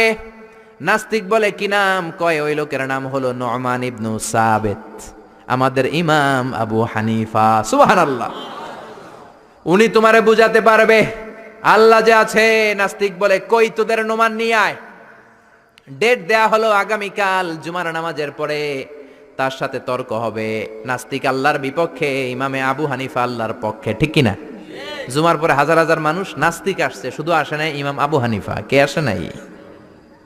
নাস্তিক বলে কি নাম? কয় ওই লোকের নাম হলো নু'মান ইবনু সাবিত, আমাদের ইমাম আবু হানিফা। সুবহানাল্লাহ। উনি তোমারে বুঝাতে পারবে আল্লাহ যে আছে। নাস্তিক বলে কই তোদের নু'মান নিয়ে আয়। ডেট দেয়া হলো আগামীকাল জুমার নামাজের পরে, তার সাথে তর্ক হবে। নাস্তিক আল্লাহর বিপক্ষে, ইমামে আবু হানিফা আল্লাহর পক্ষে, ঠিক কিনা? জুমার পরে হাজার হাজার মানুষ, নাস্তিক আসছে, শুধু আসে নাই ইমাম আবু হানিফা। কে আসে নাই?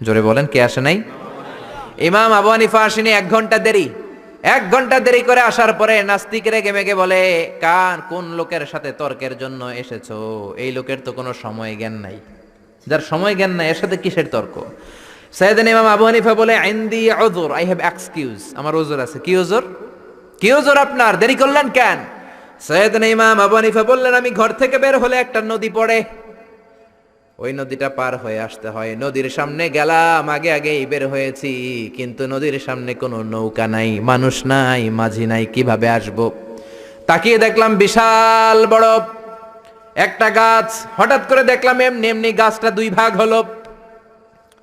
জোরে বলেন, কে আসে নাই? ইমাম আবু হানিফা আসেনি, 1 ঘন্টা দেরি। 1 ঘন্টা দেরি করে আসার পরে নাস্তিক রেগে মেগে বলে কোন লোকের সাথে তর্কের জন্য এসেছো? এই লোকের তো কোনো সময় জ্ঞান নাই। যার সময় জ্ঞান নাই এর সাথে কিসের তর্ক? সাইয়েদনা ইমাম আবু হানিফা বলে ইনদি উযর, আই হ্যাভ এক্সকিউজ, আমার উযর আছে। কি উযর? কি উযর আপনার? দেরি করলেন কেন? সাইয়েদনা ইমাম আবু হানিফা বললেন আমি ঘর থেকে বের হলে একটা নদী পড়ে, ওই নদীটা পার হয়ে আসতে হয়। নদীর সামনে গেলাম, আগে আগেই বের হয়েছি, কিন্তু নদীর সামনে কোনো নৌকা নাই, মানুষ নাই, মাঝি নাই, কিভাবে আসব? তাকিয়ে দেখলাম বিশাল বড় একটা গাছ। হঠাৎ করে দেখলাম এমনি এমনি গাছটা 2 ভাগ হলো।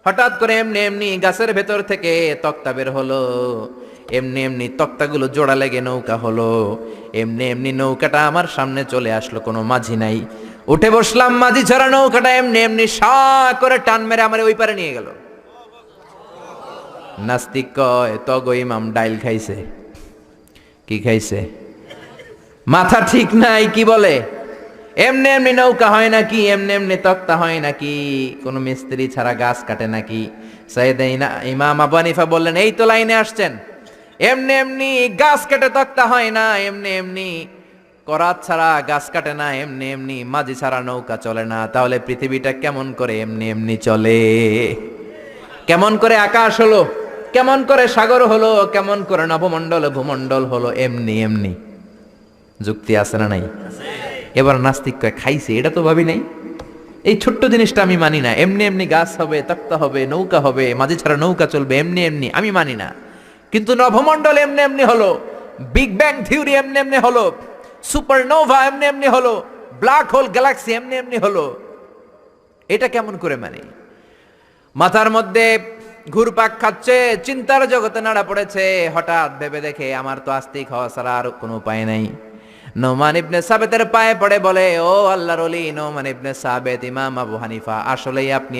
হঠাৎ করে এমনি এমনি গাছের ভেতর থেকে তক্তা বের হলো। এমনি এমনি তক্তাগুলো জোড়া লেগে নৌকা হলো। এমনি এমনি নৌকাটা আমার সামনে চলে আসলো, কোনো মাঝি নাই। উঠে বসলাম, মাঝি ছাড়া নৌকাটা এমনি এমনি সা করে টান মেরে আমার ওই পারে নিয়ে গেল। নাস্তিক কয় তগো ইমাম ডাইল খাইছে। কি খাইছে? মাথা ঠিক নাই। কি বলে? এমনি এমনি নৌকা হয় নাকি? এমনি এমনি তক্তা হয় নাকি? কোন মিস্ত্রি ছাড়া গাছ কাটে নাকি? সাইয়েদনা ইমাম আবু হানিফা বললেন এই তো লাইনে আসছেন। এমনি এমনি গাছ কেটে তক্তা হয় না, এমনি এমনি করাত ছাড়া গাছ কাটে না, এমনি এমনি মাঝি ছাড়া নৌকা চলে না। তাহলে পৃথিবীটা কেমন করে এমনি এমনি চলে? কেমন করে আকাশ হলো? কেমন করে সাগর হলো? কেমন করে নভমণ্ডল ভূমণ্ডল হলো? এমনি এমনি। যুক্তি আছে না নাই? এবার নাস্তিক কয় খাইছে, এটা তো ভাবি নাই, এই ছোট্ট জিনিসটা আমি মানি না। এমনি এমনি গাছ হবে, তক্তা হবে, নৌকা হবে, মাঝি ছাড়া নৌকা চলবে, এমনি এমনি আমি মানি না। কিন্তু নভমণ্ডল এমনি এমনি হলো, বিগ ব্যাং থিওরি এমনি এমনি হলো, সুপারনোভা এমনি এমনি হলো, ব্ল্যাক হোল গ্যালাক্সি এমনি এমনি হলো, এটা কেমন করে মানে? মাথার মধ্যে ঘুরপাক খাচ্ছে, চিন্তার জগতে নাড়া পড়েছে। হঠাৎ ভেবে দেখে আমার তো আস্তিক হওয়া ছাড়া আর কোনো উপায় নাই। নোমান ইবনে সাবেতের পায়ে পড়ে বলে ও আল্লাহর ওলি নোমান ইবনে সাবেত, ইমাম আবু হানিফা আসলেই আপনি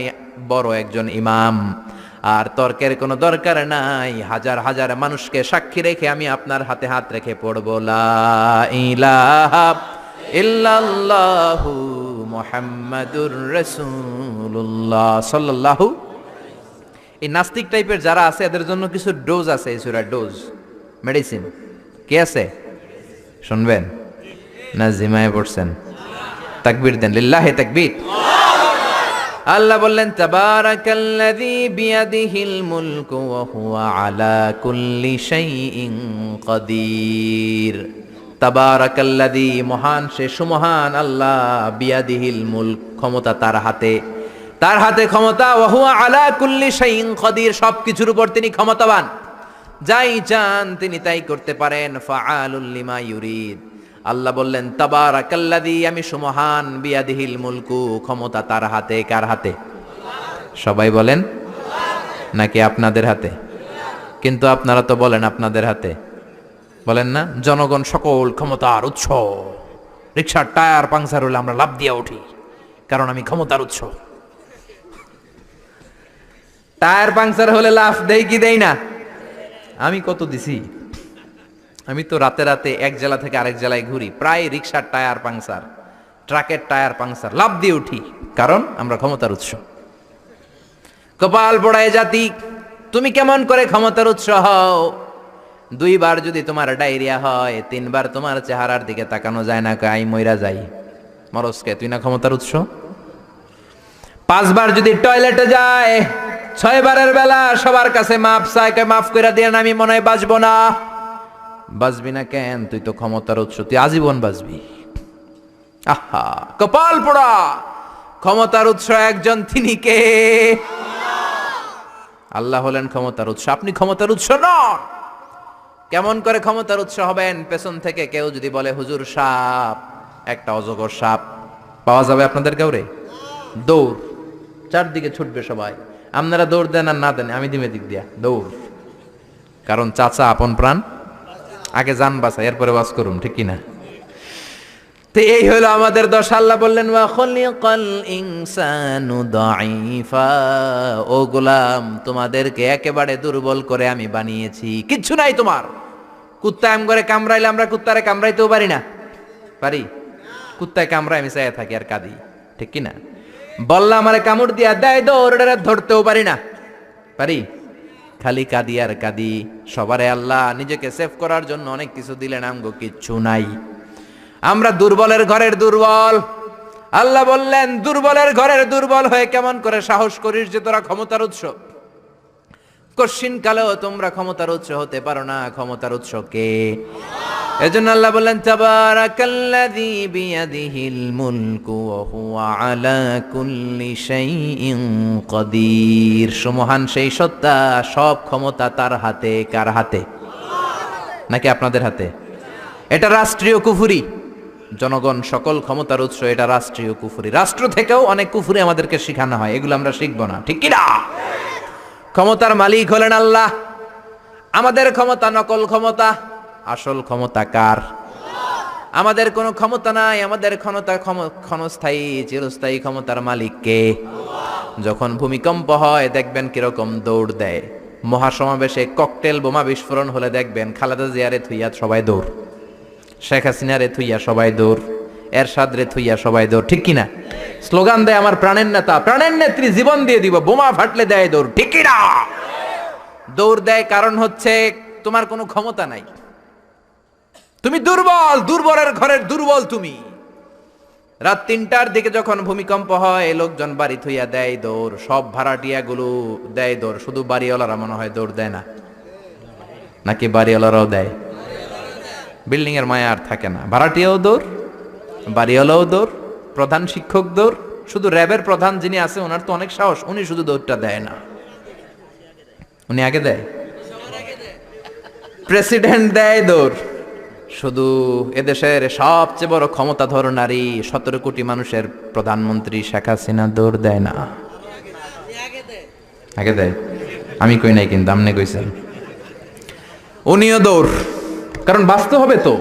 বড় একজন ইমাম, আর তর্কের কোনো দরকার নাই। হাজার হাজার মানুষকে সাক্ষী রেখে আমি আপনার হাতে হাত রেখে পড়ব লা ইলাহা ইল্লাল্লাহু মুহাম্মাদুর রাসূলুল্লাহ সাল্লাল্লাহু। এই নাস্তিক টাইপের যারা আছে এদের জন্য কিছু ডোজ আছে, এই সূরার ডোজ, মেডিসিন। কি আছে শুনবেন না? জিমায় পড়ছেন? তাকবীর দেন, লিল্লাহি তাকবীর। আল্লাহ বললেন তাবারাকাল্লাযী বিয়াদিহিল মুলকু ওয়া হুয়া আলা কুল্লি শাইইন কাদির। তাবারাকাল্লাযী, মহান সে, সুমহান আল্লাহ, বিয়াদিহিল মুলক, ক্ষমতা তার হাতে, তার হাতে ক্ষমতা, ওয়া হুয়া আলা কুল্লি শাইইন কাদির, সবকিছুর উপর তিনি ক্ষমতাবান, যাই চান তিনি তাই করতে পারেন। ফাআলুল লিমা ইউরিদ। আল্লাহ বললেন তাবারাকাল্লাযী, আমি সুমহান, বিয়াদিহিল মুলকু, ক্ষমতা তার হাতে। কার হাতে? সবাই বলেন নাকি আপনাদের হাতে? কিন্তু আপনারা তো বলেন আপনাদের হাতে, বলেন না? জনগণ সকল ক্ষমতার উৎস। রিকশার টায়ার পাংচার হলে আমরা লাফ দিয়া উঠি, কারণ আমি ক্ষমতার উৎস। টায়ার পাংচার হলে লাফ দেই কি দেই না? আমি কত দিছি? আমি তো রাতে রাতে এক জেলা থেকে আরেক জেলায় ঘুরি, প্রায় রিকশার টায়ার পাংচার, ট্রাকের টায়ার পাংচার, লাফ দিয়ে উঠি, কারণ আমরা ক্ষমতার উৎস। কপাল পোড়ায় জাতি, তুমি কেমন করে ক্ষমতার উৎস হও? 2 বার যদি তোমার ডায়রিয়া হয়, 3 বার তোমার চেহারার দিকে তাকানো যায় না, কাই মইরা যাই, মরসকে, তুই না ক্ষমতার উৎস? 5 বার যদি টয়লেটে যায়, 6 বারের বেলা সবার কাছে মাপ চায়, মাফ করে দিয়ে আমি মনে হয় বাঁচবো না। বাঁচবি না কেন? তুই তো ক্ষমতার উৎস, তুই আজীবন বাঁচবি। আহা, কপাল পোড়া! ক্ষমতার উৎস একজন, তিনি কে? আল্লাহ হলেন ক্ষমতার উৎস, আপনি ক্ষমতার উৎস নন। কেমন করে ক্ষমতার উৎস হবেন? পেছন থেকে কেউ যদি বলে হুজুর সাপ, একটা অজগর সাপ পাওয়া যাবে আপনাদের কাউরে? দৌড়, চারদিকে ছুটবে সবাই। আপনারা দৌড় দেন আর না দেন, আমি দিমে দিক দিয়া দৌড়, কারণ চাচা আপন প্রাণ, আগে জান বাঁচাই, এরপরে বাস করুন, ঠিক কিনা? তো এই হলো আমাদের দশা। আল্লাহ বললেন ওয়া খুলিকাল ইনসানু দাঈফা, ও গোলাম, তোমাদেরকে একেবারে দুর্বল করে আমি বানিয়েছি, কিচ্ছু নাই তোমার। কুত্তা এম করে কামড়াইলে আমরা কুত্তারে কামড়াইতেও পারি না, পারি? কুত্তায় কামড়ায় আমি চাইয়া থাকি আর কাঁদি, ঠিক কিনা? বললা আমারে কামড় দিয়া দেয়, দৌড়ে ধরতেও পারি না, পারি? খালি কাঁদি আর কাঁদি। সবারে আল্লাহ নিজেকে সেভ করার জন্য অনেক কিছু দিলেন, আমগো কিচ্ছু নাই। আমরা দুর্বলের ঘরের দুর্বল। আল্লাহ বললেন দুর্বলের ঘরের দুর্বল হয়ে কেমন করে সাহস করিস যে তোরা ক্ষমতার উৎস? কশিন কালেও তোমরা ক্ষমতার উৎস হতে পারো না। ক্ষমতার উৎস কে? এজন্য আল্লাহ বললেন তাবারাকাল্লাযী বিয়াদিহিল মুলকু ওয়া হুয়া আলা কুল্লি শাইইন কাদির। সুমহান সেই সত্তা, সব ক্ষমতা তার হাতে। কার হাতে? নাকি আপনাদের হাতে? এটা রাষ্ট্রীয় কুফরি। জনগণ সকল ক্ষমতার উৎস, এটা রাষ্ট্রীয় কুফরি। রাষ্ট্র থেকেও অনেক কুফরি আমাদেরকে শেখানো হয়, এগুলো আমরা শিখবো না, ঠিক কিনা? ক্ষমতার মালিক হলেন আল্লাহ। আমাদের ক্ষমতা নকল ক্ষমতা, আসল ক্ষমতা কার? আমাদের কোনো ক্ষমতা নাই, আমাদের ক্ষণস্থায়ী চিরস্থায়ী ক্ষমতার মালিক কে? যখন ভূমিকম্প হয় দেখবেন কিরকম দৌড় দেয়। মহাসমাবেশে ককটেল বোমা বিস্ফোরণ হলে দেখবেন খালেদা জিয়ারে থুইয়া সবাই দৌড়, শেখ হাসিনারে থুইয়া সবাই দৌড়, এরশাদ রে থুইয়া সবাই দৌড়, ঠিক কিনা? স্লোগান দেয় আমার প্রাণের নেতা, প্রাণের নেত্রী, জীবন দিয়ে দিব, বোমা ফাটলে দেয় দৌড়, ঠিক কিনা? দৌড় দেয় কারণ হচ্ছে তোমার কোনো ক্ষমতা নাই, তুমি দুর্বল, দুর্বলের ঘরের দুর্বল তুমি। রাত 3টার দিকে যখন ভূমিকম্প হয় লোকজন বাড়ি থইয়া দেয় দৌড়, সব ভাড়াটিয়া গুলো দেয় দৌড়, শুধু বাড়িওয়ালারা মনে হয় দৌড় দেয় না, নাকি বাড়িওয়ালারাও দেয়? বিল্ডিং এর মায়া আর থাকে না, ভাড়াটিয়াও দৌড়, বাড়িওয়ালাও দৌড়, প্রধান শিক্ষক দৌড়। শুধু র্যাবের প্রধান যিনি আছে ওনার তো অনেক সাহস, উনি শুধু দৌড়টা দেয় না, উনি আগে দেয়। প্রেসিডেন্ট দেয় দৌড়, শুধু এদেশের সবচেয়ে বড় ক্ষমতাধর নারী 17 কোটি মানুষের প্রধানমন্ত্রী শেখ হাসিনা দৌড় দেয় না, আগে দেয়। আমি কই নাই কিন্তু, আপনি কইছেন। উনিও দৌড়, কারণ বাঁচতে হবে তো,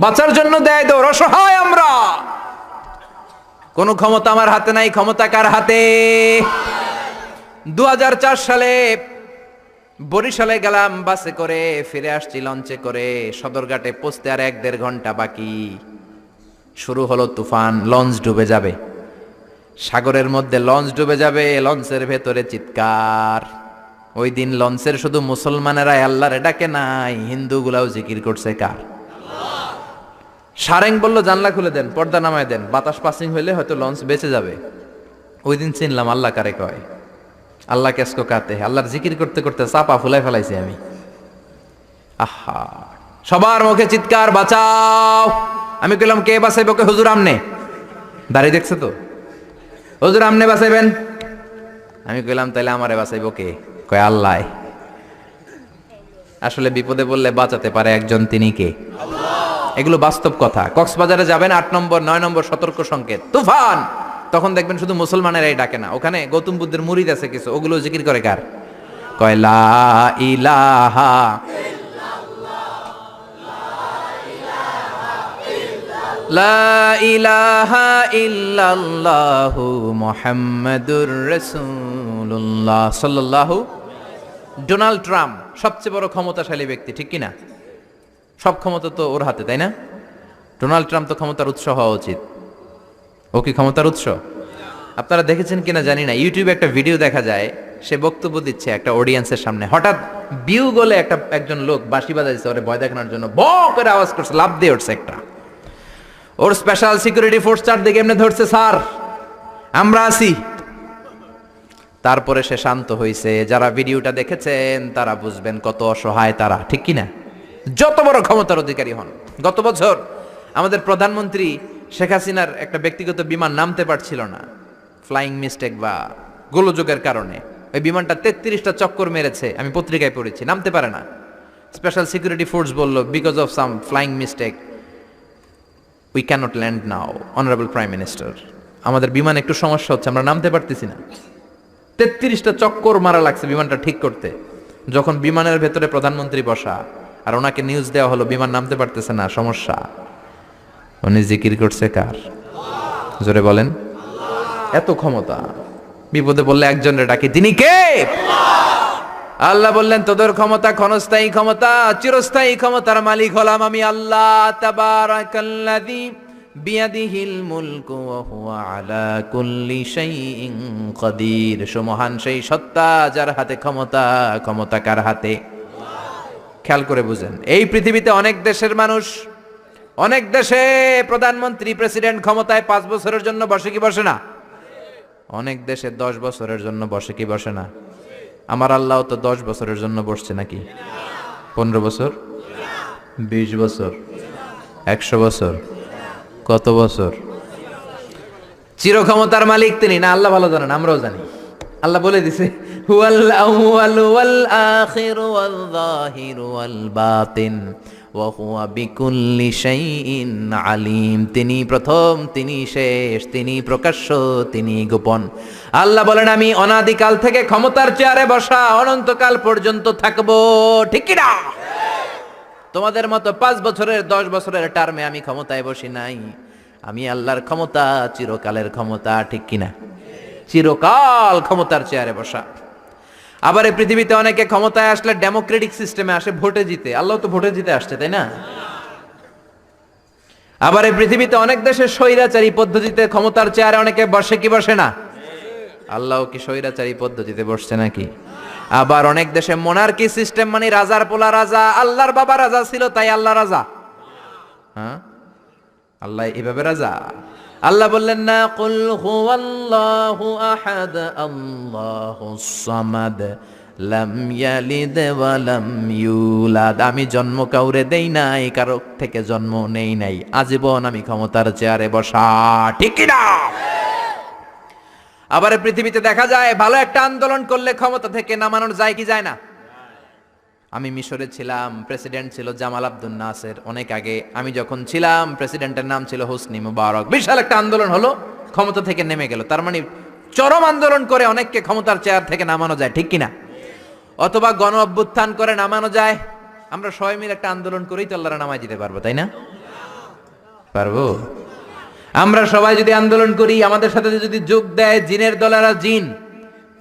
বাঁচার জন্য দেয় দৌড়। অসহায় আমরা, কোনো ক্ষমতা আমার হাতে নাই, ক্ষমতা কার হাতে? 2004 সালে বরিশালে গেলাম বাসে করে, ফিরে আসছি লঞ্চে করে। সদরঘাটে পৌঁছতে আর 1-1.5 ঘন্টা বাকি। শুরু হলো তুফান, লঞ্চ ডুবে যাবে। সাগরের মধ্যে লঞ্চ ডুবে যাবে, লঞ্চের ভেতরে চিৎকার। ওই দিন লঞ্চের শুধু মুসলমানেরা আল্লাহরে ডাকে নাই, হিন্দুগুলাও জিকির করছে কার? সারেং বলল জানলা খুলে দেন, পর্দা নামায় দেন, বাতাস পাসিং হইলে হয়তো লঞ্চ বেঁচে যাবে। ওই দিন চিনলাম আল্লাহ কারে কয়। আল্লাহ কেসকো কাতে, আল্লাহর জিকির করতে করতে চাপা ফুলাই ফেলাইছি আমি। আহা, সবার মুখে চিৎকার বাঁচাও। আমি কইলাম কে বাঁচাইব? কে হুজুর আমনে। দাঁড়িয়ে দেখছে তো, হুজুর আমনে বাঁচাইবেন। আমি কইলাম তাইলে আমারে বাঁচাইব কে? কয় আল্লাহ। আসলে বিপদে বললে বাঁচাতে পারে একজন, তিনি কে? এগুলো বাস্তব কথা। কক্সবাজারে যাবেন, 8 নম্বর 9 নম্বর সতর্ক সংকেত তুফান, তখন দেখবেন শুধু মুসলমানেরাই ডাকে না, ওখানে গৌতম বুদ্ধের মুরিদ আছে কিছু, ওগুলো জিকির করে কার? কয় লা ইলাহা লা ইলাহা ইল্লাল্লাহু মুহাম্মাদুর রাসূলুল্লাহ সাল্লাল্লাহু। ডোনাল্ড ট্রাম্প সবচেয়ে বড় ক্ষমতাশালী ব্যক্তি, ঠিক কিনা? সব ক্ষমতা তো ওর হাতে, তাই না? ডোনাল্ড ট্রাম্প তো ক্ষমতার উৎস হওয়া উচিত। ও কি ক্ষমতার উৎস? আপনারা দেখেছেন কিনা জানি না, ইউটিউবে একটা ভিডিও দেখা যায়, সে বক্তব্য দিচ্ছে একটা অডিয়েন্সের সামনে। হঠাৎ বিউ গলে একজন লোক বাঁশি বাজাইছে ওরে ভয় দেখানোর জন্য, ব করে আওয়াজ করছে, লাফ দিয়ে উঠছে একটা। ওর স্পেশাল সিকিউরিটি ফোর্স চারদিকে এমনি ধরছে, স্যার আমরা আছি। তারপরে সে শান্ত হয়েছে। যারা ভিডিওটা দেখেছেন তারা বুঝবেন কত অসহায় তারা, ঠিক কিনা? যত বড় ক্ষমতার অধিকারী হন। গত বছর আমাদের প্রধানমন্ত্রী শেখ হাসিনার একটা ব্যক্তিগত বিমান নামতে পারছিল না, ফ্লাইং মিস্টেক বা গোলযোগের কারণে। ওই বিমানটা 33টা চক্কর মেরেছে, আমি পত্রিকায় পড়েছি, নামতে পারে না। স্পেশাল সিকিউরিটি ফোর্স বলল because of some flying mistake we cannot land now honourable prime minister. আমাদের বিমান একটু সমস্যা হচ্ছে, আমরা নামতে পারতেছি না। 33টা চক্কর মারা লাগছে বিমানটা ঠিক করতে। যখন বিমানের ভেতরে প্রধানমন্ত্রী বসা আর ওনাকে নিউজ দেওয়া হলো বিমান নামতে পারতেছে না, সমস্যা, উনি জিকির করছে কার? জোরে বলেন। এত ক্ষমতা, বিপদে বললে একজনের ডাকে, তিনি কে? আল্লাহ বললেন তোদের ক্ষমতা ক্ষণস্থায়ী ক্ষমতা, চিরস্থায়ী ক্ষমতার মালিক হলাম আমি আল্লাহ। তাবারাকাল্লাযী বিয়াদিহিল মুলকু ওয়া হুয়া আলা কুল্লি শাইইন কাদির। সুমহান সেই সত্তা যার হাতে ক্ষমতা, ক্ষমতা কার হাতে? খেয়াল করে বুঝেন, এই পৃথিবীতে অনেক দেশের মানুষ, অনেক দেশে প্রধানমন্ত্রী প্রেসিডেন্ট ক্ষমতায় 5 বছরের জন্য বসে কি বসে না? অনেক দেশে 10 বছরের জন্য বসে কি বসে না? আমার আল্লাহ তো 10 বছরের জন্য বসছে নাকি? 15 বছর, 20 বছর, 100 বছর, কত বছর? চির ক্ষমতার মালিক তিনি না? আল্লাহ ভালো জানেন, আমরাও জানি। আল্লাহ বলে দিছে হুয়াল আউয়ালু ওয়াল আখিরু ওয়াল যাহিরু ওয়াল বাতিন ওয়া হুয়া বিকুল্লি শাইইন আলিম। তিনি প্রথম, তিনি শেষ, তিনি প্রকাশ্য, তিনি গোপন। আল্লাহ বলেন আমি অনাদিকাল থেকে ক্ষমতার চেয়ারে বসা, অনন্তকাল পর্যন্ত থাকবো, ঠিক কি না? তোমাদের মতো 5 বছরের 10 বছরের টার্মে আমি ক্ষমতায় বসি নাই। আমি আল্লাহর ক্ষমতা চিরকালের ক্ষমতা, ঠিক কিনা? চিরকাল ক্ষমতার চেয়ারে বসা। আবার এই পৃথিবীতে অনেকে ক্ষমতায় আসলে ডেমোক্রেটিক সিস্টেমে আসে, ভোটে জিতে। আল্লাহ তো ভোটে জিতে আসছে, তাই না? আবার এই পৃথিবীতে অনেক দেশে স্বৈরাচারী পদ্ধতিতে ক্ষমতার চেয়ারে অনেকে বসে কি বসে না? আল্লাহ কি স্বৈরাচারী পদ্ধতিতে বসছে নাকি? আবার অনেক দেশে মোনার্কি সিস্টেম, মানে রাজার পোলা রাজা, আল্লাহর বাবা রাজা ছিল তাই আল্লাহ রাজা। হ্যাঁ, আল্লাহ এভাবে রাজা? আল্লাহ বললেন না, কুল হুয়াল্লাহু আহাদ আল্লাহুস সামাদ লাম ইয়ালিদ ওয়া লাম ইউলাদ। আমি জন্ম কাউরে দেই নাই, কারো থেকে জন্ম নেই নাই, আজীবন আমি ক্ষমতার চেয়ারে বসা, ঠিক কি না? আবার পৃথিবীতে দেখা যায় ভালো একটা আন্দোলন করলে ক্ষমতা থেকে নামানো যায় কি যায় না? আমি মিশরে ছিলাম, প্রেসিডেন্ট ছিল জামাল আব্দুল নাসের অনেক আগে। আমি যখন ছিলাম প্রেসিডেন্টের নাম ছিল হোসনি মুবারক। বিশাল একটা আন্দোলন হলো, ক্ষমতা থেকে নেমে গেল। তার মানে চরম আন্দোলন করে অনেককে ক্ষমতার চেয়ার থেকে নামানো যায়, ঠিক কিনা? অথবা গণ অভ্যুত্থান করে নামানো যায়। আমরা সবাই মিলে একটা আন্দোলন করেই তো আল্লাহর নামায় দিতে পারবো, তাই না? পারবো? আমরা সবাই যদি আন্দোলন করি, আমাদের সাথে যদি যোগ দেয় জিনের দলেরা জিন,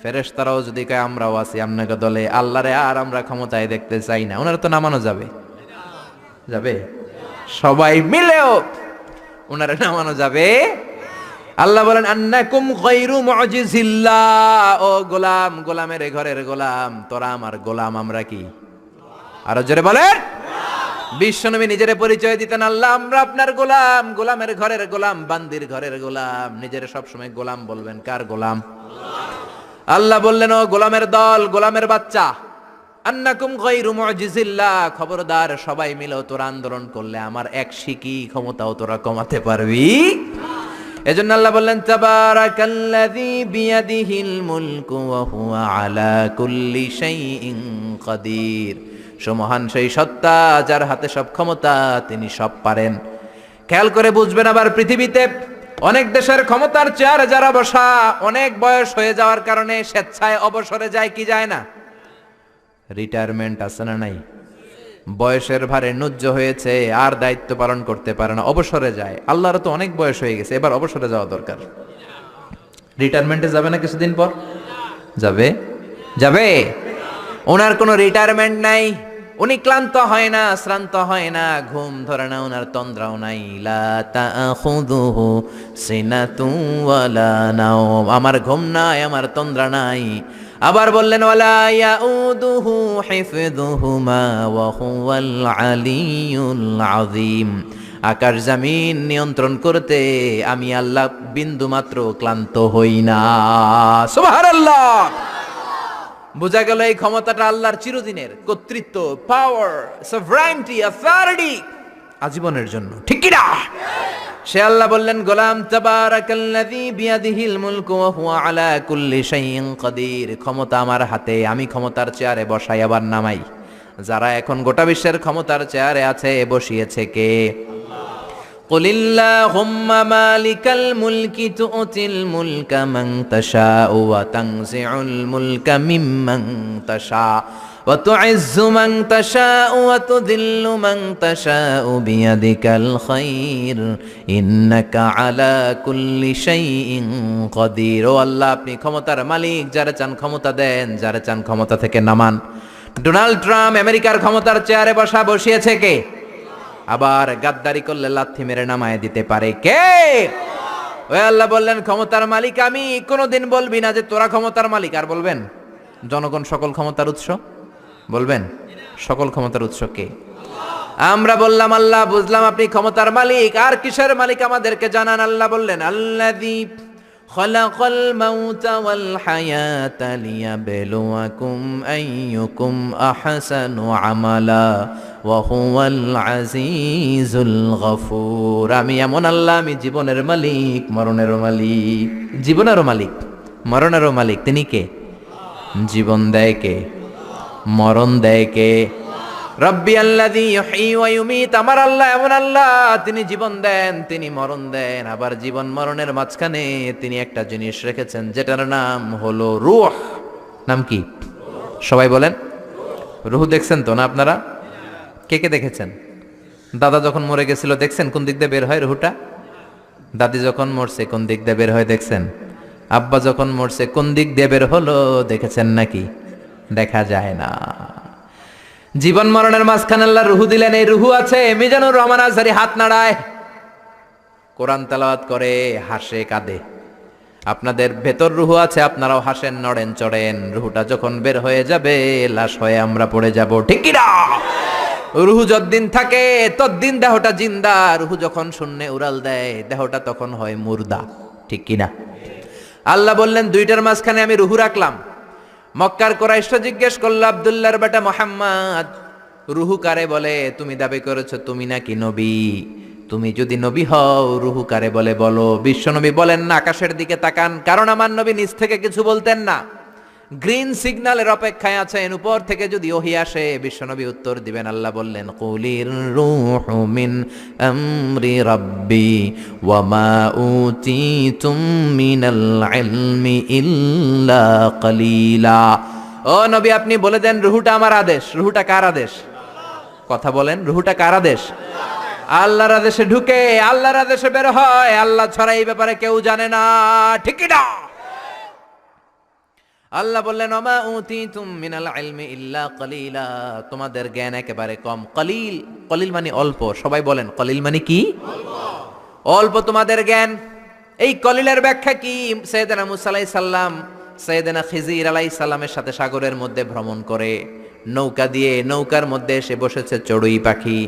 ফেরেশতারাও যদি কয় আমরাও আছি আপনাকে দলে, আল্লাহরে আর আমরা ক্ষমতায় দেখতে চাই না, ওনারা তো নামানো যাবে? যাবে? সবাই মিলেও ওনারা নামানো যাবে? আল্লাহ বলেন আন্নাকুম গায়রু মুজিজিল্লাহ। ও গোলাম, গোলামের ঘরের গোলাম, তোরা আমার গোলাম, আমরা কি? আরো জোরে বলেন, বিশ্বনবী নিজের পরিচয় দিতেন, আল্লাহ আমরা আপনার গোলাম, গোলামের ঘরের গোলাম, বান্দির ঘরের গোলাম। নিজের সবসময় গোলাম বলবেন। কার গোলাম? আল্লাহ বললেন, ও গোলামের দল, গোলামের বাচ্চা, আন্নাকুম গায়রু মুজিজিল্লাহ, খবরদার সবাই মিলে তোরা আন্দোলন করলে আমার এক শিকি ক্ষমতাও তোরা কমাতে পারবি। এজন্য আল্লাহ বললেন, তাবারাকাল্লাযী বিয়াদিহিল মুলকু ওয়া হুয়া আলা কুল্লি শাইইন কাদির। সুমহান সেই সত্তা যার হাতে সব ক্ষমতা, তিনি সব পারেন। খেয়াল করে বুঝবেন, আবার পৃথিবীতে অনেক দেশের ক্ষমতার চেয়ারে যারা বসা, অনেক বয়স হয়ে যাওয়ার কারণে স্বেচ্ছায় অবসরে যায় কি যায় না? রিটায়ারমেন্ট আছে না নাই? বয়সের ভারে নুজ্জ হয়েছে, আর দায়িত্ব পালন করতে পারে না, অবসরে যায়। আল্লাহর তো অনেক বয়স হয়ে গেছে, এবার অবসরে যাওয়া দরকার। রিটায়ারমেন্টে যাবে না কিছুদিন পর? যাবে, যাবে। ওনার কোনো রিটায়ারমেন্ট নাই, উনি ক্লান্ত হয় না, শ্রান্ত হয় না, ঘুম ধরে না, ওনার তন্দ্রাও নাই। লা তাখুযুহু সিনাতুন ওয়ালা নাওম, আমার ঘুম নাই, আমার তন্দ্রা নাই। আবার বললেন, ওয়ালা ইয়াউদুহু হিফযুহুমা ওয়া হুয়াল আলিয়্যুল আযীম। আকাশ জমিন নিয়ন্ত্রণ করতে আমি আল্লাহ বিন্দু মাত্র ক্লান্ত হই না। সুবহানাল্লাহ। বোঝা গেল এই ক্ষমতাটা আল্লাহর চিরদিনের, কর্তৃত্ব, পাওয়ার, সভরাইনটি, অথরিটি আজীবনের জন্য, ঠিক কি না? সে আল্লাহ বললেন, গোলাম, তাবারাকাল্লাযী বিয়াদিহিল মুলকু ওয়া হুয়া আলা কুল্লি শাইইন কাদির। ক্ষমতা আমার হাতে, আমি ক্ষমতার চেয়ারে বসাই আবার নামাই। যারা এখন গোটা বিশ্বের ক্ষমতার চেয়ারে আছে, বসিয়েছে কে? কুলিল্লাহুম্মা মালিকাল মুলকি তু'তিল মুলকা মান তাশাউ ওয়া তানজিউল মুলকা মিম্মান তাশা ওয়া তু'ইজ্জু মান তাশাউ ওয়া তুযিল্লু মান তাশাউ বিয়াদিকাল খায়র ইন্নাকা আলা কুল্লি শাইইন কাদির। ও আল্লাহ, আপনি ক্ষমতার মালিক, যারা চান ক্ষমতা দেন, যারা চান ক্ষমতা থেকে নামান। ডোনাল্ড ট্রাম্প আমেরিকার ক্ষমতার চেয়ারে বসিয়েছে কে? আবার গাদ্দারি করলে লাথি মেরে নামায় দিতে পারে কে? ওই আল্লাহ বললেন, ক্ষমতার মালিক আমি। কোনোদিন বলবি না যে তোরা ক্ষমতার মালিক। আর বলবেন জনগণ সকল ক্ষমতার উৎস? বলবেন সকল ক্ষমতার উৎস কে? আমরা বললাম আল্লাহ, বুঝলাম আপনি ক্ষমতার মালিক, আর কিসের মালিক আমাদেরকে জানান। আল্লাহ বললেন, আল্লাযী খালাকাল মাউতা ওয়াল হায়াতা লিয়াবলুয়াকুম আইয়ুকুম আহসানু আমালা ওয়া হুয়াল আজিজুল গফুর। আমি এমন আল্লাহ, আমি জীবনের মালিক, মরণেরও মালিক। জীবনেরও মালিক, মরণেরও মালিক। তিনি কে? জীবন দেয় কে? মরণ দেয় কে? রব্বি আল্লাযী ইউহয়ী ওয়া ইউমীত। আমার আল্লাহ এমন আল্লাহ, তিনি জীবন দেন, তিনি মরণ দেন। আবার জীবন মরণের মাঝখানে তিনি একটা জিনিস রেখেছেন, যেটার নাম হলো রূহ। নাম কি? সবাই বলেন। রূহ দেখছেন তো না আপনারা? কে কে দেখেছেন? দাদা যখন মরে গেছিল দেখছেন কোন দিক দিয়ে বের হয় রূহটা? দাদি যখন মরছে কোন দিক দিয়ে বের হয় দেখছেন? আব্বা যখন মরছে কোন দিক দিয়ে বের হলো দেখেছেন নাকি? দেখা যায় না। জীবন মরণের মাঝখানে আল্লাহ রুহু দিলেন। এই রুহু আছে। মিজানুর রহমান আজহারী হাত নাড়ায়, কোরআন তেলাওয়াত করে, হাসে, কাঁদে। আপনাদের ভেতর রুহু আছে, আপনারাও হাসেন, নড়েন, চড়েন। রুহুটা যখন বের হয়ে যাবে, লাশ হয়ে আমরা পড়ে যাব, ঠিক কি না? রুহু যতদিন থাকে ততদিন দেহটা জিন্দা। রুহু যখন শূন্যে উড়াল দেয়, দেহটা তখন হয় মুর্দা, ঠিক কি না? আল্লাহ বললেন, দুইটার মাঝখানে আমি রুহু রাখলাম। মক্কার কুরাইশরা জিজ্ঞেস করল, আব্দুল্লাহর বেটা মুহাম্মদ, রুহু কারে বলে? তুমি দাবি করেছো তুমি নাকি নবী। তুমি যদি নবী হও, রুহু কারে বলে বলো। বিশ্বনবী বলেন না, আকাশের দিকে তাকান, কারণ আমার নবী নিজ থেকে কিছু বলতেন না। গ্রিন সিগন্যালের অপেক্ষায় আছেন, উপর থেকে যদি ওহী আসে বিশ্বনবী উত্তর দিবেন। আল্লাহ বললেন, কুলির রূহু মিন আমরি রাব্বি ওয়া মা উতিতুম মিনাল ইলমি ইল্লা কালিলা। ও নবী, আপনি বলে দেন রুহুটা আমার আদেশ। রুহুটা কার আদেশ? কথা বলেন, রুহুটা কার আদেশ? আল্লাহর আদেশে ঢুকে আল্লাহর আদেশে বের হয়। আল্লাহ ছাড়া এই ব্যাপারে কেউ জানে না, ঠিক কি না? আল্লাহ বললেন, ওমা উতিতুম মিনাল ইলমি ইল্লা কালিলা। তোমাদের জ্ঞান একেবারে কম। কলিল, কলিল মানে অল্প। সবাই বলেন, কলিল মানে কি? অল্প তোমাদের জ্ঞান। এই কলিলের ব্যাখ্যা কি? সাইয়েদনা মুসা আলাইহিস সালাম সাইয়েদনা খিজির আলাইহিস সালামের সাথে সাগরের মধ্যে ভ্রমণ করে নৌকা দিয়ে, নৌকার মধ্যে এসে বসেছে চড়ুই পাখি।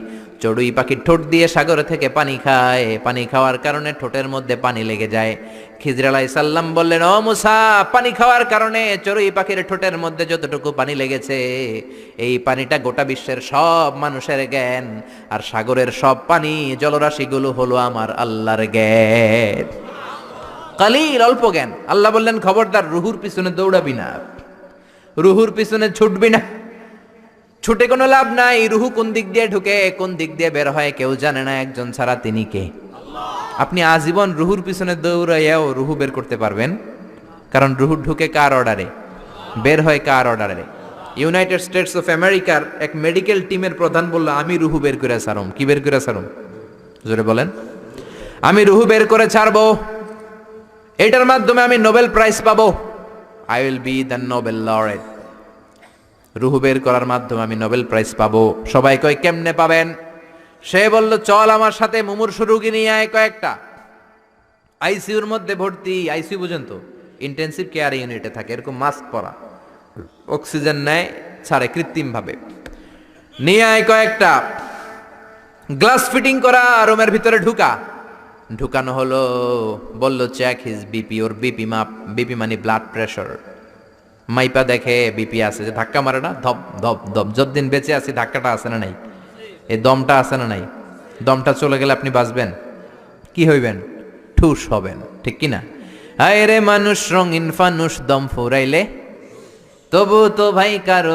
চড়ুই পাখি ঠোঁট দিয়ে সাগর থেকে পানি খায়, পানি খাওয়ার কারণে ঠোঁটের মধ্যে পানি লেগে যায়। খিজর আলাইহিস সালাম বললেন, ও মুসা, পানি খাওয়ার কারণে চড়ুই পাখির ঠোঁটের মধ্যে যতটুকু পানি লেগেছে, এই পানিটা গোটা বিশ্বের সব মানুষের জ্ঞান, আর সাগরের সব পানি জলরাশিগুলো হলো আমার আল্লাহর জ্ঞান। কালিল, অল্প জ্ঞান। আল্লাহ বললেন, খবরদার রুহুর পিছনে দৌড়াবি না, রুহুর পিছনে ছুটবি না, ছুটে কোনো লাভ নাই। রুহু কোন দিক দিয়ে ঢুকে কোন দিক দিয়ে বের হয় কেউ জানে না, একজন ছাড়া, তিনি কে? আপনি আজীবন রুহুর পিছনে দৌড়াইয়াও রুহু বের করতে পারবেন? কারণ রুহু ঢুকে কার অর্ডারে, বের হয় কার অর্ডারে? ইউনাইটেড স্টেটস অফ আমেরিকার এক মেডিকেল টিমের প্রধান বলল, আমি রুহু বের করে ছাড়ুম। কি বের করে ছাড়ুম? জোরে বলেন। আমি রুহু বের করে ছাড়বো, এটার মাধ্যমে আমি নোবেল প্রাইজ পাবো। I will be the Nobel laureate. রুহু বের করার মাধ্যমে আমি নোবেল প্রাইজ পাবো। সবাই কয়, কেমনে পাবেন? সে বলল, চল আমার সাথে মুমূর্ষু রোগী নিয়ে আয় কয়েকটা। আইসিইউর মধ্যে ভর্তি, আইসিইউ বুঝেন তো, ইন্টেন্সিভ কেয়ার ইউনিটে থাকে, এরকম মাস্ক পরা, অক্সিজেন নেয়, ছাড়ে কৃত্রিম ভাবে। নিয়ে আয় কয়েকটা, গ্লাস ফিটিং করা রুমের ভিতরে ঢুকানো হলো। বলল, চেক হিজ বিপি, ওর বিপি মাপ। বিপি মানে ব্লাড প্রেশার। মাইপা দেখে বিপি আছে, যে ধাক্কা মারে না, ধপ ধপ ধপ। যতদিন বেঁচে আছি ধাক্কাটা আছে না নাই, এই দমটা আছে না নাই? দমটা চলে গেলে আপনি বাঁচবেন? কি হইবেন? ঠুস হবেন, ঠিক কিনা? হায় রে মানুষ রঙিন ফানুষ, দম ফুরাইলে তবু তো ভাই কারো